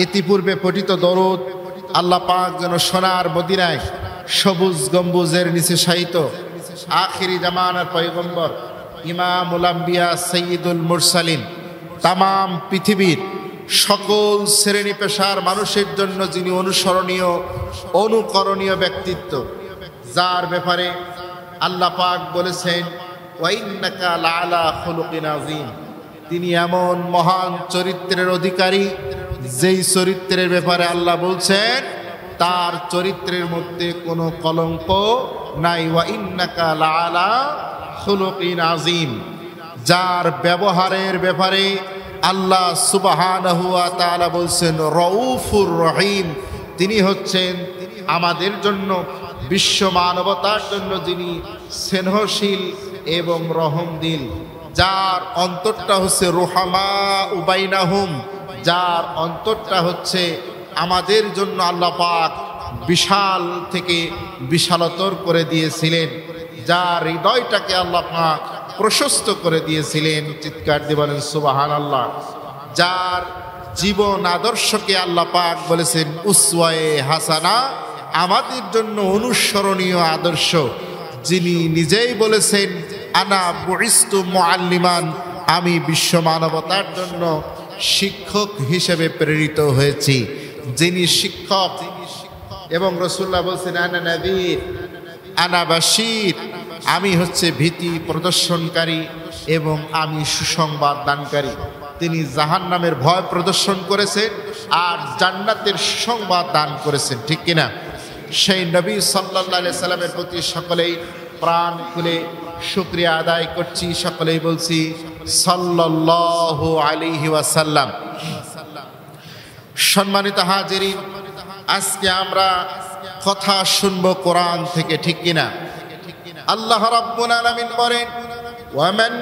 ইতিপূর্বে পঠিত দরুদ আল্লাহ পাক যেন সোনার মদিনায় সবুজ গম্বুজের নিচে শায়িত আখিরি জামানার পয়গম্বর ইমামুল আম্বিয়া সাইয়্যিদুল মুরসালিন তামাম পৃথিবীর সকল শ্রেণী পেশার মানুষের জন্য যিনি অনুসরণীয় অনুকরণীয় ব্যক্তিত্ব, যার ব্যাপারে আল্লাহ পাক বলেছেন ওয়া ইন্নাকা লাআলা খুলুকিন আযীম, তিনি এমন মহান চরিত্রের অধিকারী যেই চরিত্রের ব্যাপারে আল্লাহ বলছেন তার চরিত্রের মধ্যে কোনো কলঙ্ক নাই। ওয়া ইন্নাকা লাআলা খুলুকিন আযীম, যার ব্যবহারের ব্যাপারে আল্লাহ সুবহানাহু ওয়া তাআলা বলছেন রউফুর রহিম, তিনি হচ্ছেন আমাদের জন্য বিশ্ব মানবতার জন্য যিনি স্নেহশীল এবং রহমদিল, যার অন্তরটা হচ্ছে রুহামা উবাইনাহুম, যার অন্তরটা হচ্ছে আমাদের জন্য আল্লাহ পাক বিশাল থেকে বিশালতর করে দিয়েছিলেন, যার হৃদয়টাকে আল্লাহ পাক প্রশস্ত করে দিয়েছিলেন। চিৎকার দিয়ে বলেন সুবহানাল্লাহ। যার জীবন আদর্শকে আল্লাহ পাক বলেছেন উসওয়ায়ে হাসানা, আমাদের জন্য অনুসরণীয় আদর্শ, যিনি নিজেই বলেছেন আনা বুইস্তু মুআল্লিমান, আমি বিশ্ব মানবতার জন্য শিক্ষক হিসেবে প্রেরিত হয়েছি। যিনি শিক্ষক এবং রাসূলুল্লাহ বলেছেন আনা নাযীর আনা বাশীর, আমি হচ্ছে ভীতি প্রদর্শনকারী এবং আমি সুসংবাদ দানকারী। তিনি জাহান্নামের ভয় প্রদর্শন করেছেন আর জান্নাতের সুসংবাদ দান করেছেন, ঠিক কিনা? সেই নবী সাল্লাল্লাহু আলাইহি সাল্লামের প্রতি সকলেই প্রাণ খুলে শুকরিয়া আদায় করছি, সকলেই বলছি সাল্লাল্লাহু আলাইহি ওয়াসাল্লাম। সম্মানিত হাজিরিন, আজকে আমরা কথা শুনবো কোরআন থেকে, ঠিক কিনা? আল্লাহ রাব্বুল আলামিন বলেন ওয়ামান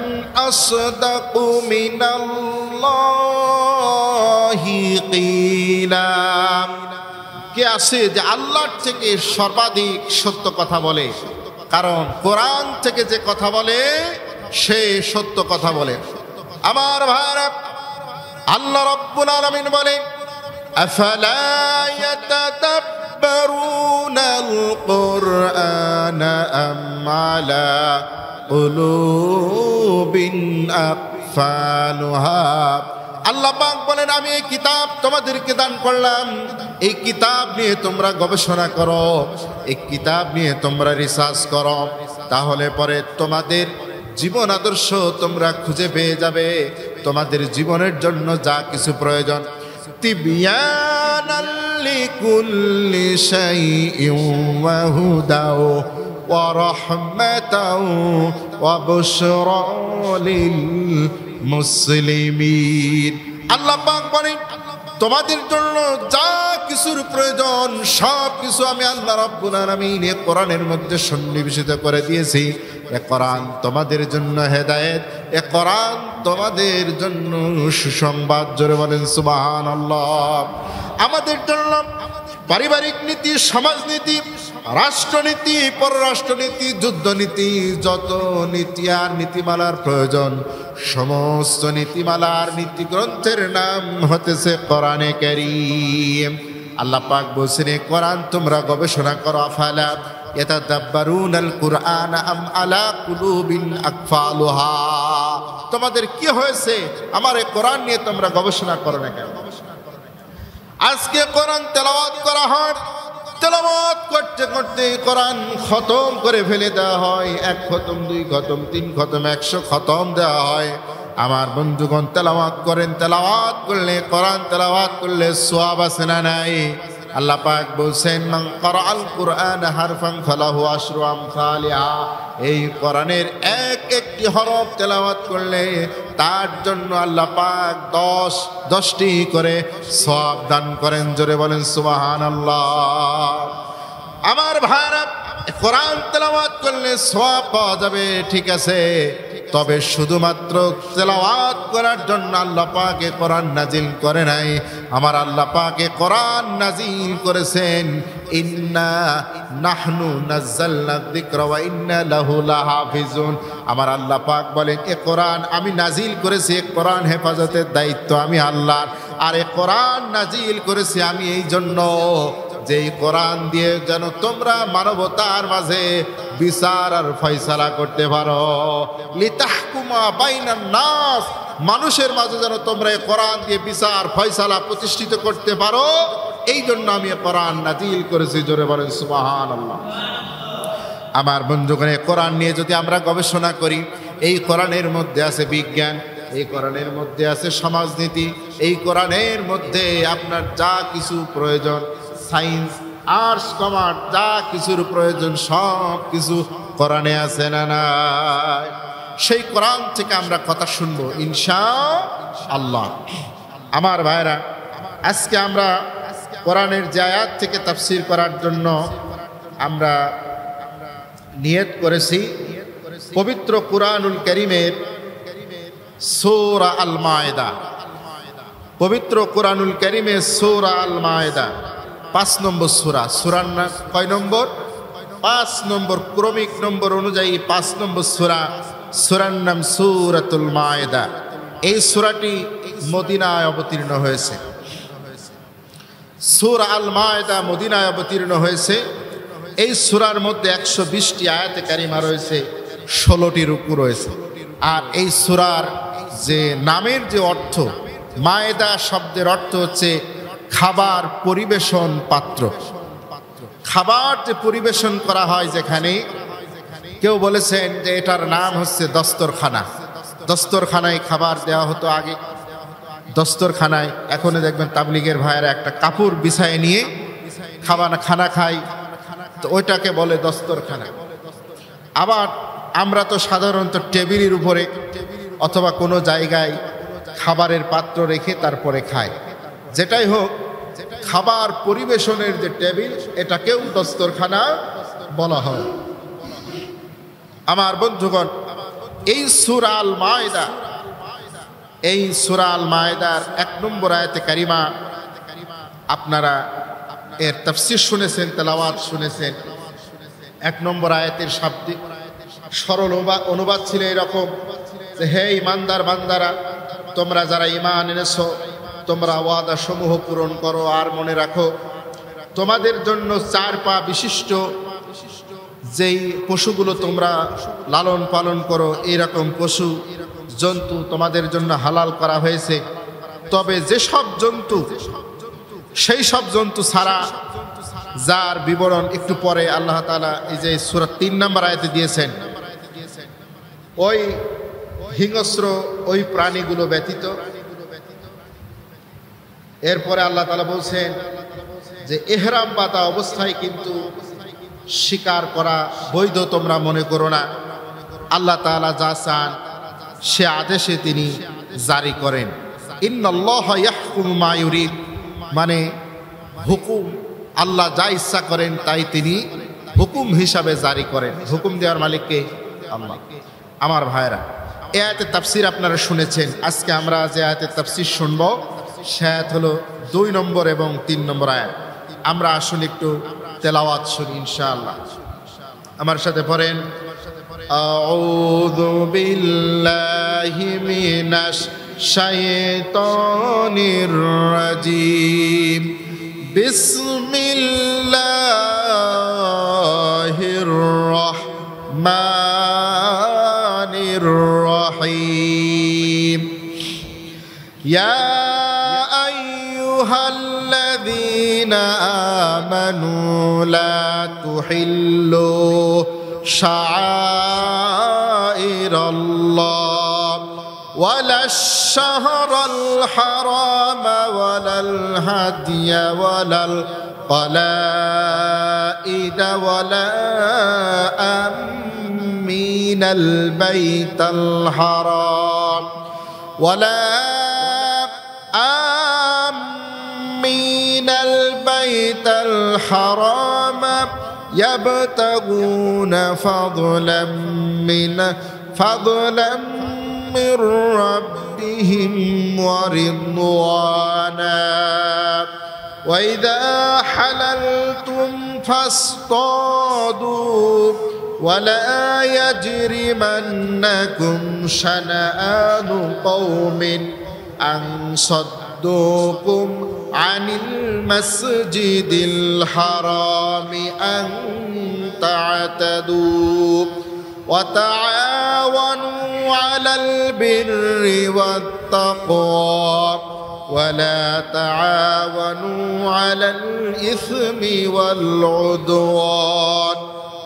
আসদাকু মিনাল্লাহি কিলা, কে আছে যে আল্লাহর থেকে সর্বাধিক সত্য কথা বলে? কারণ কোরআন থেকে যে কথা বলে সে সত্য কথা বলে। আমার ভাইরা, আল্লাহ রাব্বুল আলামিন বলেন আফালা ইয়াতাদাব্বারুনাল কুরআনা আম আলা কুলুবিন আকফালুহা। আল্লাহ পাক বলেন আমি এই কিতাব তোমাদেরকে দান করলাম, এই কিতাব নিয়ে তোমরা গবেষণা করো, এই কিতাব নিয়ে তোমরা রিসার্চ করো, তাহলে পরে তোমাদের জীবন আদর্শ তোমরা খুঁজে পেয়ে যাবে। তোমাদের জীবনের জন্য যা কিছু প্রয়োজন, তিবিয়ানাল লিকুল্লি শাইইন ওয়া হুদাও ওয়া রাহমাতাও ওয়া বুশরা লিল মুসলিমিন। আল্লাহ পাক বলেন তোমাদের জন্য যা কিছুর প্রয়োজন সব কিছু আমি আল্লাহ রাব্বুল আলামিন এই কোরআনের মধ্যে সন্নিবেশিত করে দিয়েছি। এই কোরআন তোমাদের জন্য হেদায়েত, এই কোরআন তোমাদের জন্য সুসংবাদ। জোরে বলেন সুবহানাল্লাহ। আমাদের জন্য পারিবারিক নীতি, সমাজনীতি, রাষ্ট্রনীতি, পররাষ্ট্রনীতি, যুদ্ধনীতি, যত নীতি আর নীতিমালার প্রয়োজন, সমস্ত নীতিমালার নীতি গ্রন্থের নাম হতেছে কোরআনে কারীম। আল্লাহ পাক বলছেন কোরআন তোমরা গবেষণা করো। আফালা ইয়াতাদাব্বারুনাল কুরআনা আম আলা কুলুবিন আকফালুহা, তোমাদের কি হয়েছে আমার এই কোরআন নিয়ে তোমরা গবেষণা করো না কেন? আজকে কোরআন তেলাওয়াত করা হয়, তেলাওয়াত করতে করতে কোরআন খতম করে ফেলে দেওয়া হয়। 1 খতম, 2 খতম, 3 খতম, 100 খতম দেওয়া হয়। আমার বন্ধুগণ, তেলাওয়াত করেন, তেলাওয়াত করলে, কোরআন তেলাওয়াত করলে সওয়াব আছে না নাই? আল্লাহ পাক বলছেন মান ক্বারাআল কুরআন হারফান ফালাহু আশরু আমসালিহা, এই কোরআনের একটি হরফ তেলাওয়াত করলে তার জন্য আল্লাহ পাক 10টি করে সওয়াব দান করেন। জোরে বলেন সুবহানাল্লাহ। আমার ভাইরা, কোরআন তেলাওয়াত করলে সওয়াব পাওয়া যাবে, ঠিক আছে, তবে শুধুমাত্র তেলাওয়াত করার জন্য আল্লাহ পাক কোরআন নাজিল করে নাই। আমার আল্লাহ পাক কোরআন নাজিল করেছেন, ইন্না নাহনু নাযালনা যিকরা ওয়া ইন্না লাহু লাহাফিজুন। আমার আল্লাহ পাক বলেন, এ কোরআন আমি নাজিল করেছি, এ কোরআন হেফাজতের দায়িত্ব আমি আল্লাহর। আর এ কোরআন নাজিল করেছি আমি এই জন্য যে কোরআন দিয়ে যেন তোমরা মানবতার মাঝে বিচার আর ফয়সালা করতে পারো। লিতাহকুমা বাইনান নাস, মানুষের মাঝে যেন তোমরা এই কোরআন দিয়ে বিচার ফয়সালা প্রতিষ্ঠিত করতে পারো, এই জন্য আমি কোরআন নাজিল করেছি। জোরে বলেন সুবহানাল্লাহ। আমার বন্ধুগণ, কোরআন নিয়ে যদি আমরা গবেষণা করি, এই কোরআনের মধ্যে আছে বিজ্ঞান, এই কোরআনের মধ্যে আছে সমাজনীতি, এই কোরআনের মধ্যে আপনার যা কিছু প্রয়োজন, সায়েন্স, আর্টস, কমার্স, যা কিছুর প্রয়োজন সব কিছু কোরআনে আছে না নাই? সেই কোরআন থেকে আমরা কথা শুনবো ইনশাআল্লাহ। আমার ভাইরা, আজকে আমরা কোরআনের যে আয়াত থেকে তাফসীর করার জন্য আমরা নিয়ত করেছি পবিত্র কুরআনুল কারীমের সূরা আল মায়েদা। পবিত্র কুরআনুল কারীমের সূরা আল মায়েদা 5 নম্বর সূরা। সূরার নাম কয় নম্বর? 5 নম্বর, ক্রমিক নম্বর অনুযায়ী 5 নম্বর সূরা। সূরার নাম সূরাতুল মায়েদা। এই সূরাটি মদিনায় অবতীর্ণ হয়েছে। সূরা আল মায়েদা মদিনায় অবতীর্ণ হয়েছে। এই সূরার মধ্যে 120টি আয়াতে কারিমা রয়েছে, 16টি রুকু রয়েছে। আর এই সূরার যে নামের যে অর্থ, মায়েদা শব্দের অর্থ হচ্ছে খাবার পরিবেশন পাত্র। খাবার যে পরিবেশন করা হয় যেখানে, কেউ বলেছেন যে এটার নাম হচ্ছে দস্তরখানা। দস্তরখানায় খাবার দেওয়া হতো আগে। দস্তরখানায় এখনো দেখবেন তাবলিগের ভাইয়েরা একটা কাপড় বিছায় নিয়ে খানা খায়, তো ওইটাকে বলে দস্তরখানা। আবার আমরা তো সাধারণত টেবিলের উপরে অথবা কোনো জায়গায় খাবারের পাত্র রেখে তারপরে খায়। যেটাই হোক, খাবার পরিবেশনের যে টেবিল, এটাকেও দস্তরখানা বলা হয়। আমার বন্ধুগণ, এই সূরা আল মায়েদা, এই সূরা আল মায়েদার 1 নম্বর আয়াতে কারিমা আপনারা এর তাফসীর শুনেছেন, তেলাওয়াত শুনেছেন। 1 নম্বর আয়াতের শাব্দিক সরল অনুবাদ ছিল এরকম যে, হে ঈমানদার বান্দারা, তোমরা যারা ঈমান এনেছো, তোমরা ওয়াদা সমূহ পূরণ করো, আর মনে রাখো তোমাদের জন্য 4 পা বিশিষ্ট যেই পশুগুলো তোমরা লালন পালন করো, এইরকম পশু জন্তু তোমাদের জন্য হালাল করা হয়েছে। তবে যেসব জন্তু, সেই সব জন্তু ছাড়া, যার বিবরণ একটু পরে আল্লাহ তাআলা এই যে সূরা 3 নম্বর আয়াতে দিয়েছেন, ওই হিংস্র ওই প্রাণীগুলো ব্যতীত। এরপরে আল্লাহ তাআলা বলছেন যে ইহরাম বাঁধা অবস্থায় কিন্তু শিকার করা বৈধ তোমরা মনে করো না। আল্লাহ তাআলা যা চান সে আদেশে তিনি জারি করেন। ইন্নাল্লাহা ইয়াহকুমু মা ইউরিদ, মানে হুকুম, আল্লাহ যা ইচ্ছা করেন তাই তিনি হুকুম হিসাবে জারি করেন। হুকুম দেওয়ার মালিককে আল্লাহ। আমার ভাইরা, এই আয়াতের তাফসীর আপনারা শুনেছেন। আজকে আমরা যে আয়াতের তাফসীর শুনব সে আয়াত হলো 2 নম্বর এবং 3 নম্বর আয়াত। আমরা আসুন একটু তেলাওয়াত শুনি ইনশাআল্লাহ। আমার সাথে পড়েন, আউযু বিল্লাহি মিনাশ শাইতানির রাজিম, বিসমিল্লাহির রাহমানির রহিম। ইয়া আইয়ুহাল্লাযীনা আমানু লা তুহিল্লু শাআইরাল্লাহ ওয়ালা আশ-শাহরাল হারামা ওয়ালাল হাদিয়া ওয়ালাল কলাইদা ওয়ালা আমিনাল বাইতাল হারাম ওয়ালা আমিনাল বাইতাল হারাম يبتغون فضلا من فضلا من ربهم ورضوانا وإذا حللتم فاصطادوا ولا يجرمنكم شنآن قوم أن صدوكم عن المسجد الحرام أن تعتدوا وتعاونوا على البر والتقوى ولا تعاونوا على الإثم والعدوان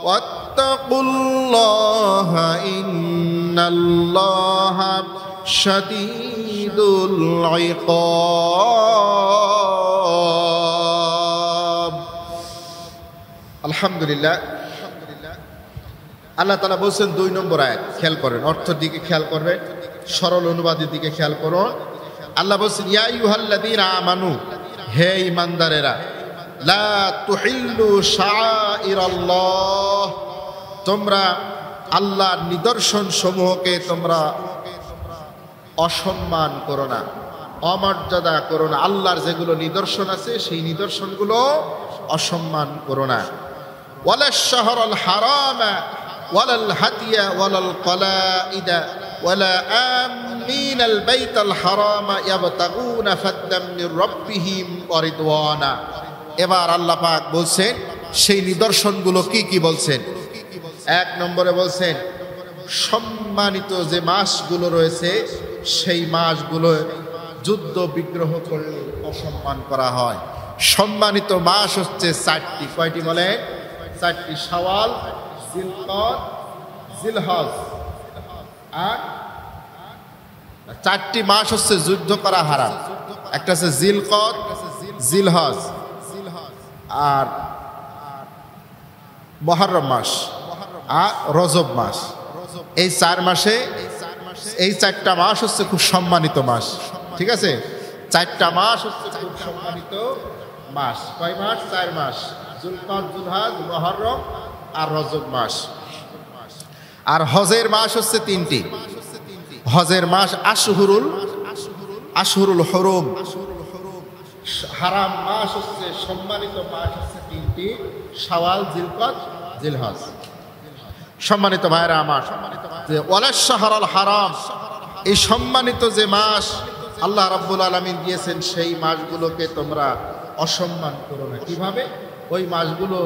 واتقوا الله إن الله شديد العقاب আলহামদুলিল্লাহ আল্লাহ তাআলা বলছেন 2 নম্বর আয়াত খেয়াল করেন অর্থের দিকে খেয়াল করবেন সরল অনুবাদের দিকে খেয়াল করুন আল্লাহ বলছেন ইয়া আইয়ুহাল্লাযীনা আমানু হে ঈমানদারেরা লা তুহিল্লু শাআইরাল্লাহ তোমরা আল্লাহর নিদর্শন সমূহকে তোমরা অসম্মান করো না অমর্যাদা করো না আল্লাহর যেগুলো নিদর্শন আছে সেই নিদর্শনগুলো অসম্মান করো না ওয়ালাশ শাহরাল হারামা ওয়ালাল হাদিয়া ওয়ালাল কলাইদা ওয়ালা আমিনাল বাইতাল হারামা ইয়াবতাগুনা ফাদ্দাম মির রাব্বিহিম ওয়া রিদওয়ানা এবার আল্লাহ পাক বলছেন সেই নিদর্শনগুলো কি কি বলছেন এক নম্বরে বলছেন সম্মানিত যে মাসগুলো রয়েছে সেই মাসগুলো যুদ্ধ বিগ্রহ করলে অসম্মান করা হয় সম্মানিত মাস হচ্ছে 4টি কয়টি বলেন 4টি শাওয়াল জিলকদ জিলহজ আর 4টি মাস হচ্ছে যুদ্ধ করা হারাম একটা হচ্ছে জিলকদ জিলহজ আর মুহররম মাস আর রজব মাস এই 4 মাসে এই 4টা মাস হচ্ছে খুব সম্মানিত মাস ঠিক আছে 4টা মাস হচ্ছে খুব সম্মানিত মাস কয় মাস 4 মাস যুলকদ যুলহজ মুহররম আর রজব মাস আর হজের মাস হচ্ছে 3টি হজের মাস আশহুরুল হুরুম হারাম মাস হচ্ছে সম্মানিত মাস হচ্ছে 3টি শাওয়াল জিলকদ জিলহজ সম্মানিত ভাইরা আমার যে ওয়ালাশ শাহরাল হারাম এই সম্মানিত যে মাস আল্লাহ রাব্বুল আলামিন দিয়েছেন সেই মাসগুলোকে তোমরা অসম্মান করো না কিভাবে ওই মাসগুলো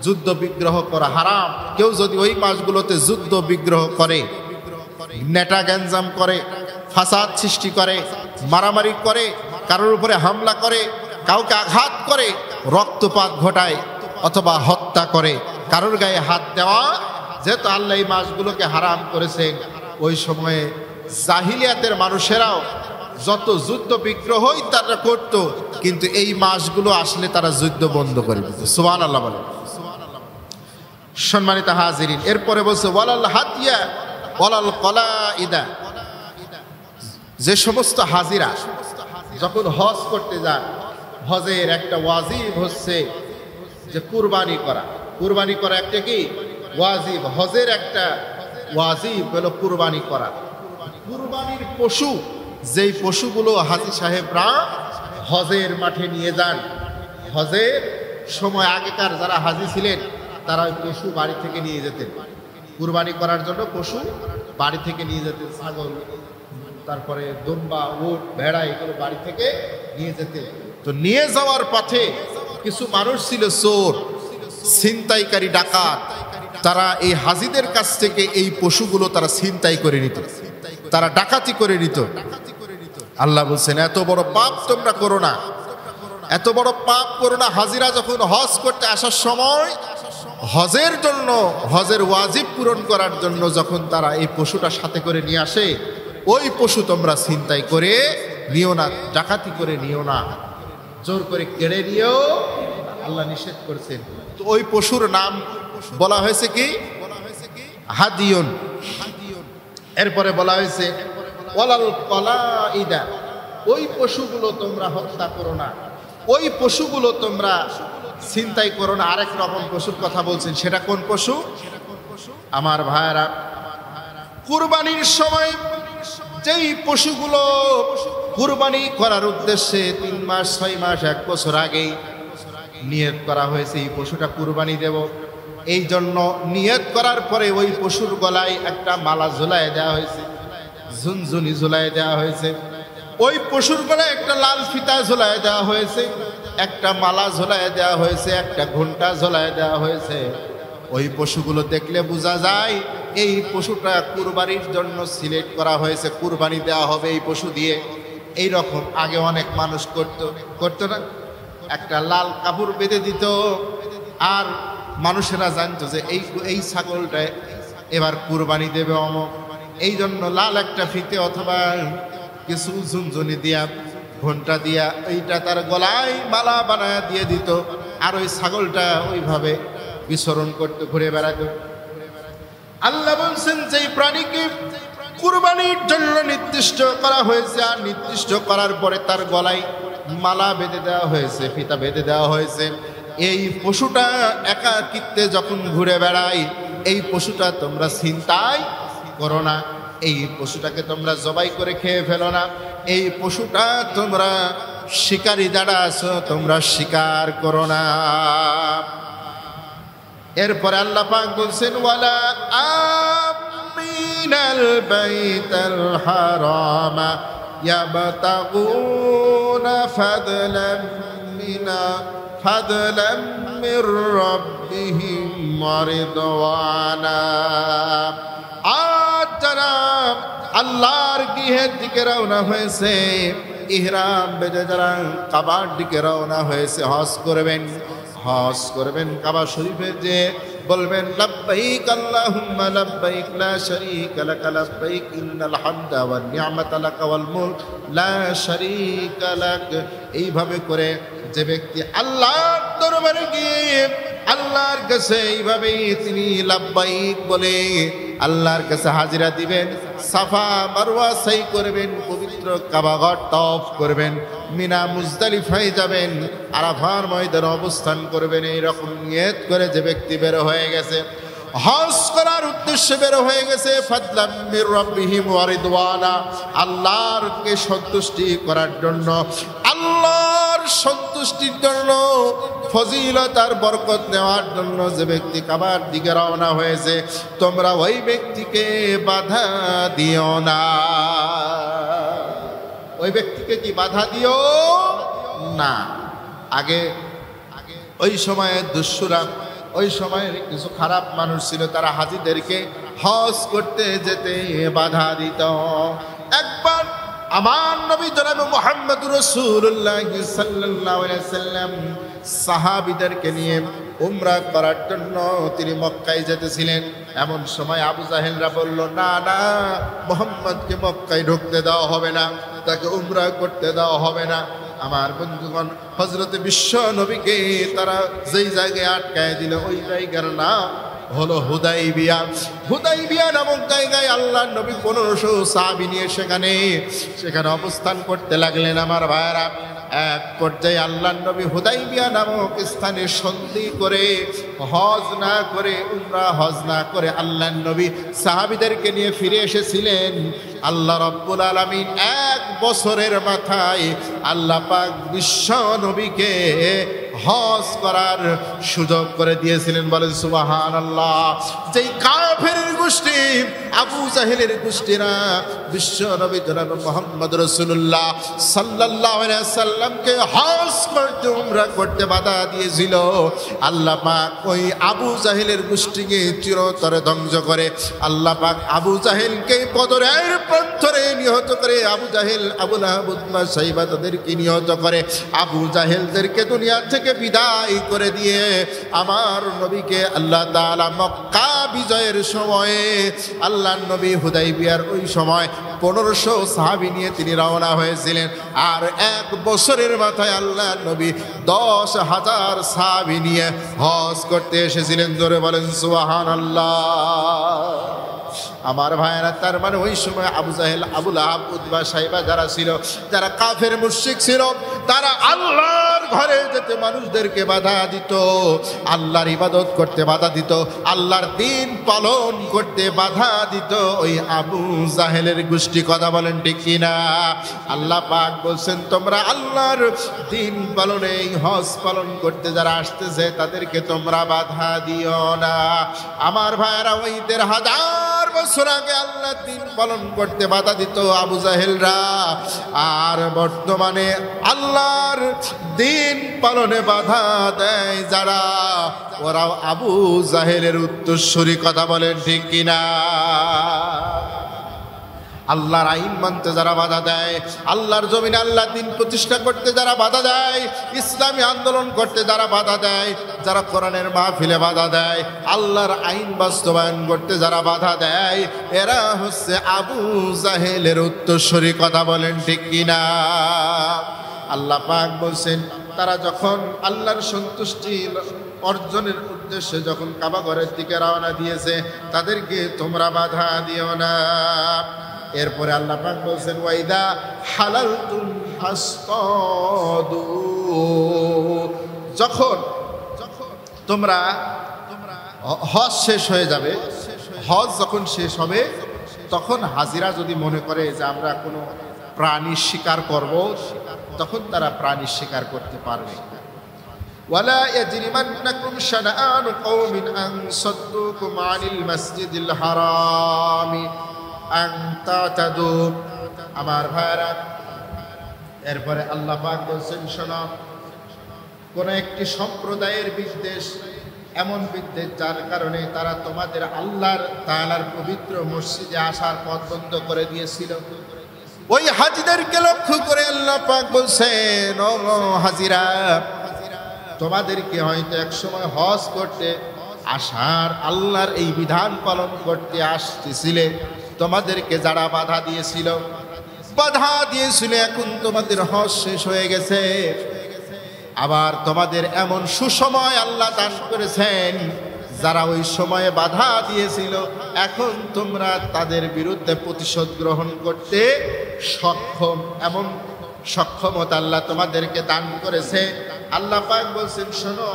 যুদ্ধ বিগ্রহ করা হারাম কেউ যদি ওই মাসগুলোতে যুদ্ধ বিগ্রহ করে নেটা গ্যাঞ্জাম করে ফাসাদ সৃষ্টি করে মারামারি করে কারোর উপরে হামলা করে কাউকে আঘাত করে রক্তপাত ঘটায় অথবা হত্যা করে কারোর গায়ে হাত দেওয়া যেহেতু আল্লাহ এই মাসগুলোকে হারাম করেছেন ওই সময়ে জাহিলিয়াতের মানুষেরাও যত যুদ্ধ বিগ্রহই তারা করত কিন্তু এই মাসগুলো আসলে তারা যুদ্ধ বন্ধ করে দিত সুবহানাল্লাহ বলে সম্মানিত হাজিরিন এরপরে বলছে ওয়ালাল হাদিয়া ওয়ালাল কলাইদা যে সমস্ত হাজিরা যখন হজ করতে যান হজের একটা ওয়াজিব হচ্ছে যে কুরবানি করা একটা কি ওয়াজিব হজের একটা ওয়াজিব হলো কুরবানি করা কুরবানির পশু যেই পশুগুলো হাজী সাহেবরা হজের মাঠে নিয়ে যান হজের সময় আগেকার যারা হাজী ছিলেন তারা ওই পশু বাড়ি থেকে নিয়ে যেতেন কুরবানি করার জন্য পশু বাড়ি থেকে নিয়ে যেতেন ছাগল তারপরে দুম্বা উট ভেড়া এগুলো বাড়ি থেকে নিয়ে যেতেন তো নিয়ে যাওয়ার পথে কিছু মানুষ ছিল চোর ছিনতাইকারী ডাকাত তারা এই হাজীদের কাছ থেকে এই পশুগুলো তারা ছিনতাই করে নিত তারা ডাকাতি করে নিত আল্লাহ বলছেন এত বড় পাপ তোমরা করো না এত বড় পাপ করো না হাজিরা যখন হজ করতে আসার সময় হজের জন্য হজের ওয়াজিব পূরণ করার জন্য যখন তারা এই পশুটা সাথে করে নিয়ে আসে ওই পশু তোমরা ছিনতাই করে নিও না ডাকাতি করে নিও না জোর করে কেড়ে নিও আল্লাহ নিষেধ করেছেন তো ওই পশুর নাম বলা হয়েছে কি হাদিয়ুন এরপরে বলা হয়েছে ওয়ালাল কলাইদা ওই পশুগুলো তোমরা হত্যা করো না ওই পশুগুলো তোমরা ছিনতাই করো না আরেক রকম পশুর কথা বলছেন সেটা কোন পশু আমার ভাইরা কুরবানির সময় যেই পশুগুলো কুরবানি করার উদ্দেশ্যে 3 মাস 6 মাস 1 বছর আগেই নিয়ত করা হয়েছে এই পশুটা কুরবানি দেব, এই জন্য নিয়ত করার পরে ওই পশুর গলায় একটা মালা ঝুলায় দেওয়া হয়েছে, ঝুনঝুনি ঝুলায় দেওয়া হয়েছে। ওই পশুর গলায় একটা লাল ফিতা ঝুলায় দেওয়া হয়েছে, একটা মালা ঝুলায় দেওয়া হয়েছে, একটা ঘণ্টা ঝুলায় দেওয়া হয়েছে। ওই পশুগুলো দেখলে বোঝা যায় এই পশুটা কুরবানির জন্য সিলেক্ট করা হয়েছে, কুরবানি দেওয়া হবে এই পশু দিয়ে। এই রকম আগে অনেক মানুষ করতো না, একটা লাল কাপড় বেঁধে দিত, আর মানুষেরা জানতো যে এই ছাগলটা এবার কুরবানি দেবে অমুক, এই জন্য লাল একটা ফিতে অথবা কিছু ঝুনঝুনি দিয়া ঘন্টা দিয়া এইটা তার গলায় মালা বানায় দিয়ে দিত, আর ওই ছাগলটা ওইভাবে বিচরণ করতে ঘুরে বেড়াতো। আল্লাহ বলছেন যে প্রাণীকে কুরবানির জন্য নির্দিষ্ট করা হয়েছে, আর নির্দিষ্ট করার পরে তার গলায় মালা বেঁধে দেওয়া হয়েছে, ফিতা বেঁধে দেওয়া হয়েছে। এই পশুটা একাকিত্বে যখন ঘুরে বেড়ায়, এই পশুটা তোমরা ছিনতাই করো না, এই পশুটাকে তোমরা জবাই করে খেয়ে ফেলো না, এই পশুটা তোমরা শিকারী যারা আছো তোমরা শিকার করো না। এরপরে আল্লাহ পাক বলছেন ওয়ালা আমিনাল বাইতাল হারামা ইয়াবতাগুনা ফাদলাম মির রাব্বিহিম ওয়া রিদওয়ানা। আজ যারা আল্লাহর গৃহের দিকে রওনা হয়েছে, ইহরাম বেঁধে যারা কাবার দিকে রওনা হয়েছে, হজ করবেন কাবা শরীফে যে বলবেন লাব্বাইক আল্লাহুম্মা লাব্বাইক লা শারীকা লাক লাব্বাইক ইন্নাল হামদা ওয়ান নি'মাতা লাক ওয়াল মুলক লা শারীকা লাক। এইভাবে করে যে ব্যক্তি আল্লাহর দরবারে গিয়ে আল্লাহর কাছে এইভাবেই তিনি লাব্বাইক বলে আল্লাহর কাছে হাজিরা দিবেন, সাফা মারওয়া সাই করবেন, পবিত্র কাবাঘর তওয়াফ করবেন, মিনা মুজদালিফায় যাবেন, আরাফার ময়দানে অবস্থান করবেন। এই রকম নিয়ত করে যে ব্যক্তি বের হয়ে গেছে, হজ করার উদ্দেশ্যে বের হয়ে গেছে, ফাদলাম মির রাব্বিহিম ওয়া রিদওয়ানা, আল্লাহরকে সন্তুষ্টি করার জন্য, আল্লাহর সন্তুষ্টির জন্য, ফজিলত আর বরকত নেওয়ার জন্য যে ব্যক্তি কাবার দিকে রওনা হয়েছে, তোমরা ওই ব্যক্তিকে বাধা দিও না। ওই ব্যক্তিকে কি বাধা দিও না। আগে ওই সময়ে দুষ্যুরা, ওই সময়ের কিছু খারাপ মানুষ ছিল, তারা হাজিদেরকে হজ করতে যেতে বাধা দিত। একবার আমার নবী জনাব মুহাম্মদুর রাসূলুল্লাহ সাল্লাল্লাহু আলাইহি সাল্লাম সাহাবীদেরকে নিয়ে উমরা করার জন্য তিনি মক্কায় যেতেছিলেন। এমন সময় আবু জাহেলরা বলল, না না, মুহাম্মদকে মক্কায় ঢুকতে দেওয়া হবে না, তাকে উমরা করতে দেওয়া হবে না। আমার বন্ধুগণ, হযরতে বিশ্ব নবীকে তারা যেই জায়গায় আটকায় দিল, ওই জায়গার নাম হলো হুদাইবিয়া। হুদাইবিয়া নামক জায়গায় আল্লাহ নবী 1500 সাহাবী নিয়ে সেখানে অবস্থান করতে লাগলেন। আমার ভাইয়েরা, এক পর্যায়ে আল্লাহ নবী হুদাইবিয়া নামক স্থানে সন্ধি করে হজ না করে, উমরা হজ না করে আল্লাহ নবী সাহাবীদেরকে নিয়ে ফিরে এসেছিলেন। আল্লাহ রাব্বুল আলামিন 1 বছরের মাথায় আল্লাহ পাক বিশ্ব নবীকে হজ করার সুযোগ করে দিয়েছিলেন। বলেন সুবহানাল্লাহ। যেই কাফেরের গোষ্ঠী আবু জাহেলের গোষ্ঠীরা বিশ্ব নবী জনাব মুহাম্মদ রাসূলুল্লাহ সাল্লাল্লাহু আলাইহি সাল্লামকে হজ করতে, উমরা করতে বাধা দিয়েছিল, আল্লাহ পাক ওই আবু জাহেলের গোষ্ঠীকে চিরতরে ধ্বংস করে আল্লাহ পাক আবু জাহেলকে বদরের প্রান্তরে নিহত করে, আবু জাহেল, আবু লাহাব, উতবা, সাইবা তাদেরকে নিহত করে, আবু জাহেলদেরকে দুনিয়া থেকে বিদায় করে দিয়ে আমার নবীকে আল্লাহ তাআলা মক্কা বিজয়ের সময়ে আল্লাহ নবী হুদাইবিয়ার ওই সময় 1500 সাহাবী নিয়ে তিনি রওনা হয়েছিলেন। আর 1 বছরের মাথায় আল্লাহ নবী 10,000 সাহাবী নিয়ে হজ করতে এসেছিলেন। জোরে বলেন সুবহানাল্লাহ। আমার ভাইয়েরা, তার মানে ওই সময় আবু জাহেল, আবু লাহাব, উতবা, সাইবা যারা ছিল, যারা কাফের মুশরিক ছিল, তারা আল্লাহর ঘরে যে যেতে মানুষদেরকে বাধা দিত, আল্লাহর ইবাদত করতে বাধা দিত, আল্লাহর দ্বীন পালন করতে বাধা দিত ওই আবু জাহেলের গোষ্ঠী। কথা বলেন ঠিক কিনা? আল্লাহ পাক বলছেন তোমরা আল্লাহর দ্বীন পালনে, এই হজ পালন করতে যারা আসতেছে তাদেরকে তোমরা বাধা দিও না। আমার ভাইয়েরা, ওই ১৫০০ বছর আগে আল্লাহ দ্বীন পালন করতে বাধা দিত আবু জাহেলরা, আর বর্তমানে আল্লাহর দ্বীন পালনে বাধা দেয় যারা, ওরাও আবু জাহেলের উত্তরসূরি। কথা বলেন ঠিক কিনা? আল্লাহর আইন মানতে যারা বাধা দেয়, আল্লাহর জমিনে আল্লাহ দ্বীন প্রতিষ্ঠা করতে যারা বাধা দেয়, ইসলামী আন্দোলন করতে যারা বাধা দেয়, যারা কোরআনের মাহফিলে বাধা দেয়, আল্লাহর আইন বাস্তবায়ন করতে যারা বাধা দেয়, এরা হচ্ছে আবু জাহেলের উত্তরসূরি। কথা বলেন ঠিক কিনা? আল্লাহ পাক বলছেন তারা যখন আল্লাহর সন্তুষ্টি অর্জনের উদ্দেশ্যে যখন কাবা ঘরের দিকে রওনা দিয়েছে, তাদেরকে তোমরা বাধা দিও না। এরপরে আল্লাহ পাক বলছেন ওয়াইদা হালালতুম ফাসতাদু, যখন তোমরা হজ শেষ হয়ে যাবে, হজ যখন শেষ হবে, তখন হাজিরা যদি মনে করে যে আমরা কোনো প্রাণী শিকার করব, তখন তারা প্রাণী শিকার করতে পারবে। ওয়ালা ইয়াজরিমান্নাকুম শানাআনু কওমিন আন সাদ্দুকুম আনিল মাসজিদিল হারামি আন তাতাদু। আমার ভাইরা, এরপরে আল্লাহ পাক বলছেন শোনো, কোন একটি সম্প্রদায়ের বিদ্বেষ, এমন বিদ্বেষ যার কারণে তারা তোমাদের আল্লাহর তাআলার পবিত্র মসজিদে আসার পথ বন্ধ করে দিয়েছিল, ওই হাজিদেরকে লক্ষ্য করে আল্লাহ পাক বলছেন ও হাজিরা, তোমাদেরকে হয়তো একসময় হজ করতে আসার, আল্লাহর এই বিধান পালন করতে আসতেছিলে, তোমাদেরকে যারা বাধা দিয়েছিল, এখন তোমাদের হজ শেষ হয়ে গেছে, আবার তোমাদের এমন সুসময় আল্লাহ দান করেছেন, যারা ওই সময়ে বাধা দিয়েছিল, এখন তোমরা তাদের বিরুদ্ধে প্রতিশোধ গ্রহণ করতে সক্ষম, এমন সক্ষমতা আল্লাহ তোমাদেরকে দান করেছে। আল্লাহ পাক বলছেন শোনো,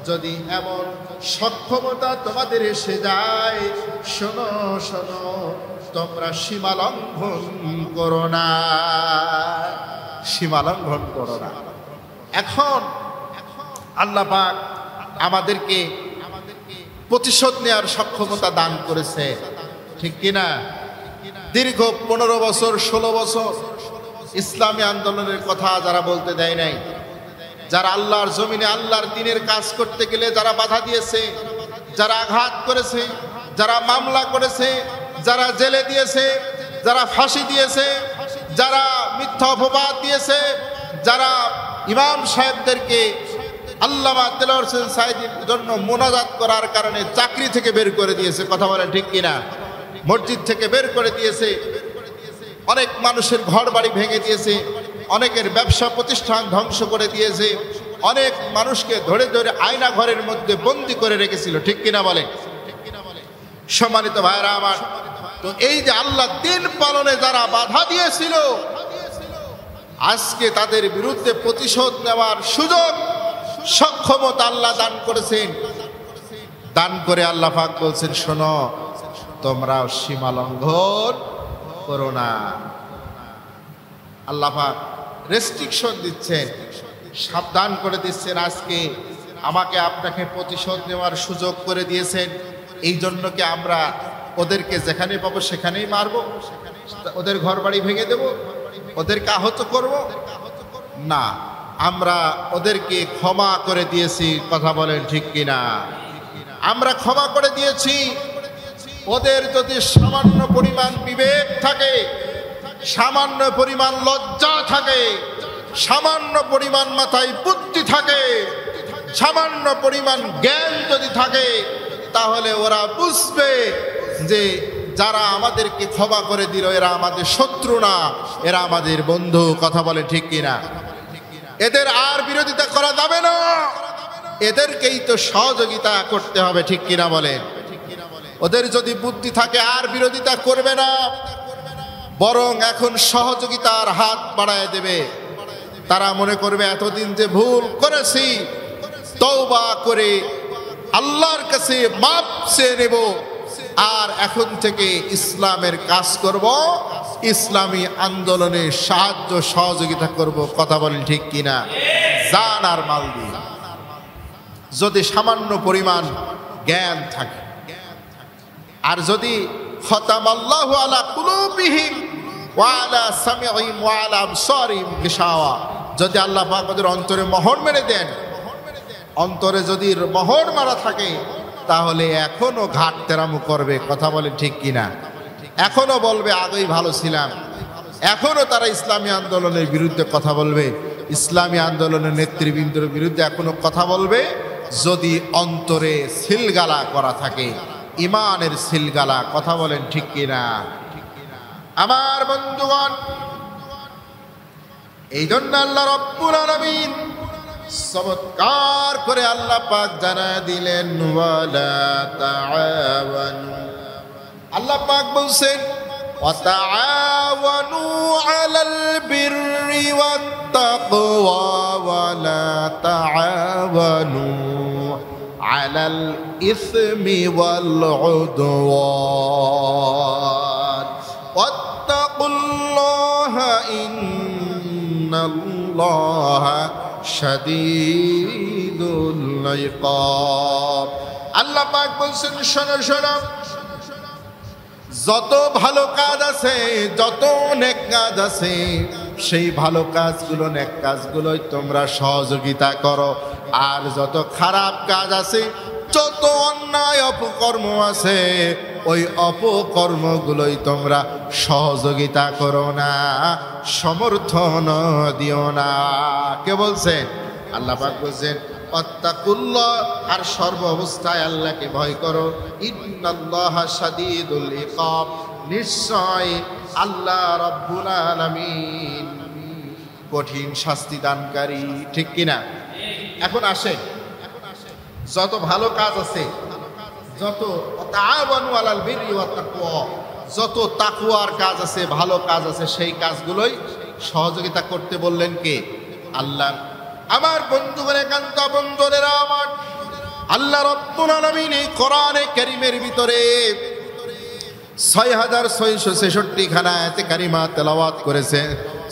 যদি এমন সক্ষমতা তোমাদের এসে যায়, শোনো শোনো, তোমরা সীমা লঙ্ঘন করো না, সীমা লঙ্ঘন করো না। এখন আল্লাহ পাক আমাদেরকে প্রতিশোধ নেওয়ার সক্ষমতা দান করেছে, ঠিক কিনা? দীর্ঘ 15 বছর 16 বছর ইসলামী আন্দোলনের কথা যারা বলতে দেয় নাই, যারা আল্লাহর জমিনে আল্লাহর দ্বীনের কাজ করতে গেলে যারা বাধা দিয়েছে, যারা আঘাত করেছে, যারা মামলা করেছে, যারা জেলে দিয়েছে, যারা ফাঁসি দিয়েছে, যারা মিথ্যা অপবাদ দিয়েছে, যারা ইমাম সাহেবদেরকে আল্লামা দেলোয়ার হোসেন সাঈদীর জন্য মোনাজাত করার কারণে চাকরি থেকে বের করে দিয়েছে, কথা বলেন ঠিক কিনা? মসজিদ থেকে বের করে দিয়েছে, অনেক মানুষের ঘর বাড়ি ভেঙে দিয়েছে, অনেকের ব্যবসা প্রতিষ্ঠান ধ্বংস করে দিয়েছে, অনেক মানুষকে ধরে ধরে আয়না ঘরের মধ্যে বন্দি করে রেখেছিল, ঠিক কিনা বলে? সম্মানিত ভাইরা আমার, তো এই যে আল্লাহ দ্বীন পালনে যারা বাধা দিয়েছিল, আজকে তাদের বিরুদ্ধে প্রতিশোধ নেওয়ার সুযোগ, সক্ষমতা আল্লাহ দান করেছেন। দান করে আল্লাহ পাক বলছেন শোনো, তোমরা সীমা লঙ্ঘন করো না। আল্লাহ পাক রেস্ট্রিকশন দিচ্ছেন, সাবধান করে দিচ্ছেন। আজকে আমাকে আপনাকে প্রতিশোধ নেওয়ার সুযোগ করে দিয়েছেন, এই জন্য কি আমরা ওদেরকে যেখানে পাবো সেখানেই মারবো, ওদের ঘর বাড়ি ভেঙে দেব, ওদেরকে আহত করব? না, আমরা ওদেরকে ক্ষমা করে দিয়েছি, কথা বলেন ঠিক কিনা? আমরা ক্ষমা করে দিয়েছি। ওদের যদি সামান্য পরিমাণ বিবেক থাকে, সামান্য পরিমাণ লজ্জা থাকে, সামান্য পরিমাণ মাথায় বুদ্ধি থাকে, সামান্য পরিমাণ জ্ঞান যদি থাকে, তাহলে ওরা বুঝবে যে যারা আমাদেরকে ক্ষমা করে দিল এরা আমাদের শত্রু না, এরা আমাদের বন্ধু, কথা বলে ঠিক কিনা? এদের আর বিরোধিতা করা যাবে না, এদেরকেই তো সহযোগিতা করতে হবে, ঠিক কিনা বলেন? ওদের যদি বুদ্ধি থাকে আর বিরোধিতা করবে না, বরং এখন সহযোগিতার হাত বাড়ায় দেবে। তারা মনে করবে এতদিন যে ভুল করেছি তওবা করে আল্লাহর কাছে মাপ চেয়ে নেব, আর এখন থেকে ইসলামের কাজ করব, ইসলামী আন্দোলনে সাহায্য সহযোগিতা করব। কথা বলেন ঠিক কিনা? জান আর মাল দিয়ে। যদি সামান্য পরিমাণ জ্ঞান থাকে, আর যদি খতামাল্লাহু আলা কুলুবিহিম ওয়া আলা সামিইহিম ওয়া আলা আবসারিহিম গিশাওয়া, যদি আল্লাহ পাক ওদের অন্তরে মোহর মেরে দেন, অন্তরে যদি মোহর মারা থাকে, তাহলে এখনো ঘাট তেরামু করবে। কথা বলে ঠিক কিনা? এখনো বলবে আগেই ভালো ছিলাম, এখনো তারা ইসলামী আন্দোলনের বিরুদ্ধে কথা বলবে, ইসলামী আন্দোলনের নেতৃবৃন্দের বিরুদ্ধে এখনো কথা বলবে, যদি অন্তরে সিলগালা করা থাকে, ইমানের সিলগালা। কথা বলেন ঠিক কিনা? আমার বন্ধুগণ, এই জন্য আল্লাহ রাব্বুল আলামিন চমৎকার করে আল্লাহ পাক জানায় দিলেন, ওয়ালা তাআওয়ানু। আল্লাহ পাক বলছেন, ওয়া তাআওয়ানু আলাল বিররি ওয়াত তাকওয়া ওয়ালা তাআওয়ানু আলাল ইসমি ওয়াল উদওয়ান ওয়াত্তাকুল্লাহা ইন্নাল্লাহা শাদীদুল ইকাব। আল্লাহ পাক বলছেন, শোনো শোনো, যত ভালো কাজ আছে, যত নেক কাজ আছে, সেই ভালো কাজগুলো, নেক কাজগুলোই তোমরা সহযোগিতা করো। আর যত খারাপ কাজ আছে, যত অন্যায় অপকর্ম আছে, ওই অপকর্মগুলোই তোমরা সহযোগিতা করো না, সমর্থন দিও না। কে বলছেন? আল্লাহ পাক বলছেন, ওয়াত্তাকুল্লাহ, আর সর্ব অবস্থায় আল্লাহকে ভয় করো। ইন্নাল্লাহা শাদীদুল ইকাব, নিশ্চয় আল্লাহ রাব্বুল আলামিন কঠিন শাস্তি দানকারী। ঠিক কিনা? এখন আসে, যত ভালো কাজ আছে, যত তাআওয়ানু আলাল বিররি ওয়াত তাকওয়া, যত তাকওয়ার কাজ আছে, ভালো কাজ আছে, সেই কাজগুলোই সহযোগিতা করতে বললেন কে? আল্লাহ। আমার বন্ধুগণ, একান্ত বন্ধুরা আমার, আল্লাহ রাব্বুল আলামিন এই কোরআনে কারীমের ভিতরে ৬৬৬৬ খানা আয়াতে কারিমা তেলাওয়াত করেছেন,